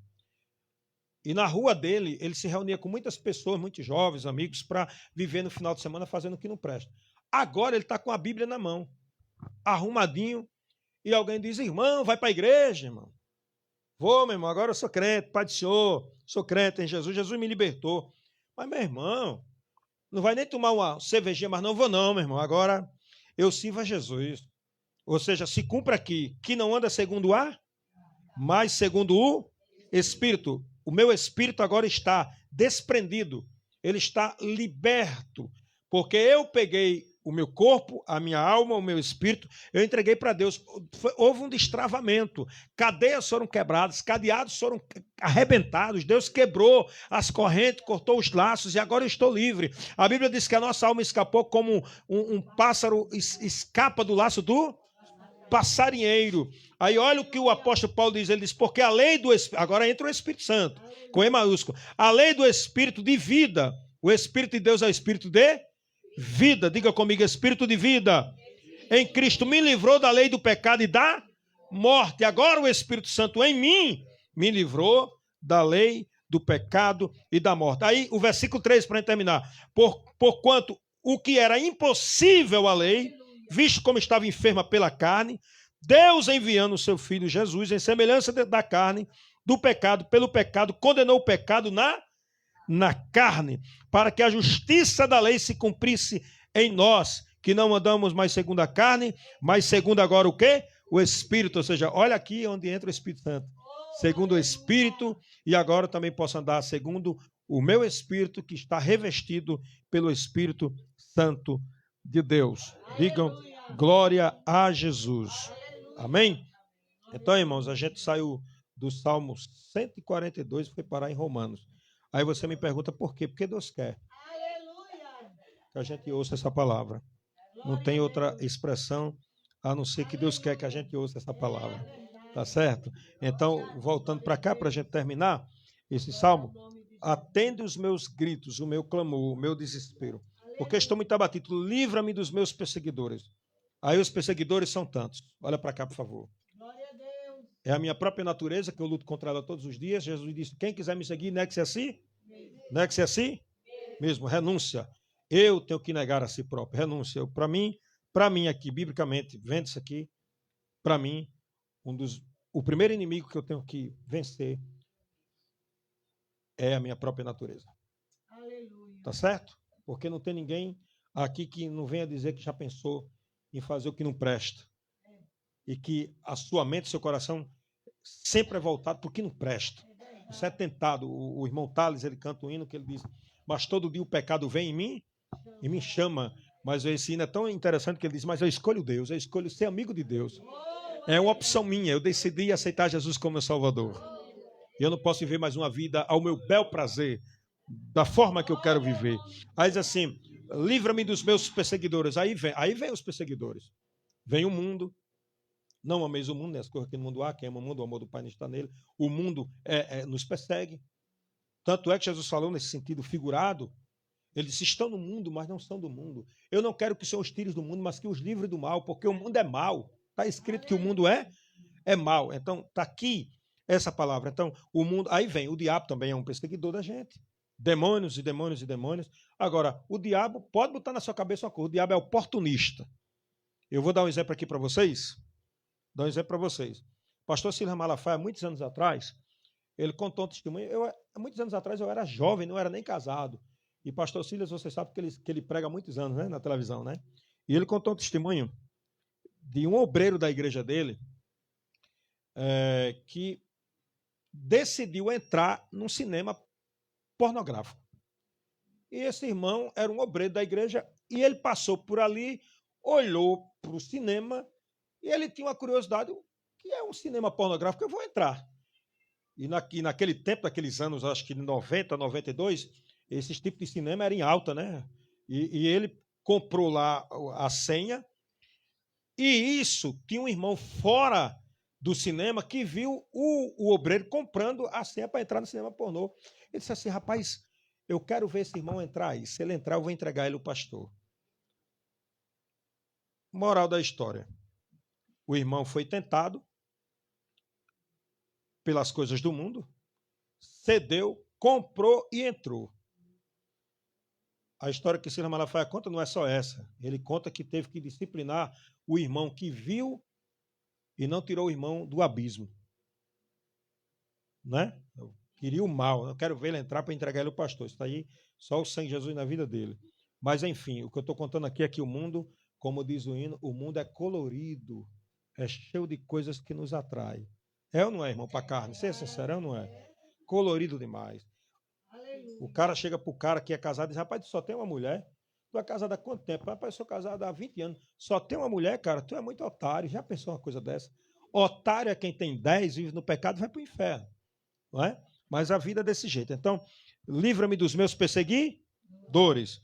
E na rua dele, ele se reunia com muitas pessoas, muitos jovens, amigos, para viver no final de semana fazendo o que não presta. Agora ele está com a Bíblia na mão, arrumadinho, e alguém diz, irmão, vai para a igreja, irmão. Vou, meu irmão, agora eu sou crente, Pai do Senhor, sou crente em Jesus, Jesus me libertou. Mas, meu irmão, não vai nem tomar uma cervejinha, mas não vou não, meu irmão. Agora eu sirvo a Jesus. Ou seja, se cumpre aqui, que não anda segundo o ar, mas segundo o Espírito. O meu espírito agora está desprendido, ele está liberto, porque eu peguei o meu corpo, a minha alma, o meu espírito, eu entreguei para Deus. Houve um destravamento, cadeias foram quebradas, cadeados foram arrebentados, Deus quebrou as correntes, cortou os laços e agora eu estou livre. A Bíblia diz que a nossa alma escapou como um pássaro escapa do laço do passarinheiro. Aí olha o que o apóstolo Paulo diz, ele diz, porque a lei do Espírito, agora entra o Espírito Santo, com E maiúsculo, a lei do Espírito de vida, o Espírito de Deus é o Espírito de vida, diga comigo, Espírito de vida, em Cristo me livrou da lei do pecado e da morte, agora o Espírito Santo em mim me livrou da lei do pecado e da morte. Aí o versículo 3 para terminar, porquanto o que era impossível à lei, visto como estava enferma pela carne, Deus enviando o seu Filho Jesus em semelhança da carne, do pecado, pelo pecado, condenou o pecado na carne, para que a justiça da lei se cumprisse em nós, que não andamos mais segundo a carne, mas segundo agora o quê? O Espírito, ou seja, olha aqui onde entra o Espírito Santo, segundo o Espírito, e agora também posso andar segundo o meu Espírito, que está revestido pelo Espírito Santo de Deus. Digam glória a Jesus. Amém? Então, irmãos, a gente saiu do Salmo 142 e foi parar em Romanos. Aí você me pergunta por quê? Porque Deus quer que a gente ouça essa palavra. Não tem outra expressão a não ser que Deus quer que a gente ouça essa palavra. Tá certo? Então, voltando para cá, para a gente terminar esse salmo, atende os meus gritos, o meu clamor, o meu desespero, porque estou muito abatido. Livra-me dos meus perseguidores. Aí os perseguidores são tantos. Olha para cá, por favor. É a minha própria natureza que eu luto contra ela todos os dias. Jesus disse, quem quiser me seguir, negue-se a si. Negue-se a si mesmo. Renúncia. Eu tenho que negar a si próprio. Renúncia. Para mim aqui, biblicamente, vendo isso aqui, para mim, o primeiro inimigo que eu tenho que vencer é a minha própria natureza. Tá certo? Porque não tem ninguém aqui que não venha dizer que já pensou em fazer o que não presta. E que a sua mente, seu coração sempre é voltado para o que não presta. Você é tentado. O irmão Tales, ele canta um hino que ele diz, mas todo dia o pecado vem em mim e me chama. Mas esse hino é tão interessante que ele diz, mas eu escolho Deus, eu escolho ser amigo de Deus. É uma opção minha, eu decidi aceitar Jesus como meu Salvador. E eu não posso viver mais uma vida ao meu bel prazer, da forma que eu quero viver. Aí diz assim, livra-me dos meus perseguidores. Aí vem os perseguidores. Vem o mundo. Não ameis o mundo, nem as coisas que no mundo há. Quem ama o mundo, o amor do Pai não está nele. O mundo nos persegue. Tanto é que Jesus falou nesse sentido figurado. Ele disse, estão no mundo, mas não são do mundo. Eu não quero que o Senhor os tire do mundo, mas que os livre do mal, porque o mundo é mau. Está escrito que o mundo é mau. Então, está aqui essa palavra. Então, o mundo... Aí vem, o diabo também é um perseguidor da gente. Demônios e demônios e demônios. Agora, o diabo pode botar na sua cabeça uma coisa. O diabo é oportunista. Eu vou dar um exemplo aqui para vocês. Dar um exemplo para vocês. O pastor Silas Malafaia, muitos anos atrás, ele contou um testemunho. Muitos anos atrás eu era jovem, não era nem casado. E pastor Silas, você sabe que ele prega há muitos anos, né, na televisão, né? E ele contou um testemunho de um obreiro da igreja dele que decidiu entrar num cinema pornográfico. E esse irmão era um obreiro da igreja e ele passou por ali, olhou para o cinema e ele tinha uma curiosidade, o que é um cinema pornográfico? Eu vou entrar. E naquele tempo, naqueles anos, acho que 90, 92, esse tipo de cinema era em alta, né? E ele comprou lá a senha e isso, tinha um irmão fora do cinema que viu o obreiro comprando a senha para entrar no cinema pornô. Ele disse assim, rapaz, eu quero ver esse irmão entrar aí. Se ele entrar, eu vou entregar ele ao pastor. Moral da história. O irmão foi tentado pelas coisas do mundo, cedeu, comprou e entrou. A história que Silas Malafaia conta não é só essa. Ele conta que teve que disciplinar o irmão que viu e não tirou o irmão do abismo. né? Eu queria o mal. Eu quero ver ele entrar para entregar ele ao pastor. Isso aí, só o sangue de Jesus na vida dele. Mas, enfim, o que eu estou contando aqui é que o mundo, como diz o hino, o mundo é colorido, é cheio de coisas que nos atraem. É ou não é, irmão, para carne? Ser sincero, é ou não é? Colorido demais. O cara chega pro cara que é casado e diz, rapaz, tu só tem uma mulher? Tu é casado há quanto tempo? Rapaz, eu sou casado há 20 anos. Só tem uma mulher, cara? Tu é muito otário. Já pensou uma coisa dessa? Otário é quem tem 10, vive no pecado e vai pro inferno. Não é? Mas a vida é desse jeito. Então, livra-me dos meus perseguidores.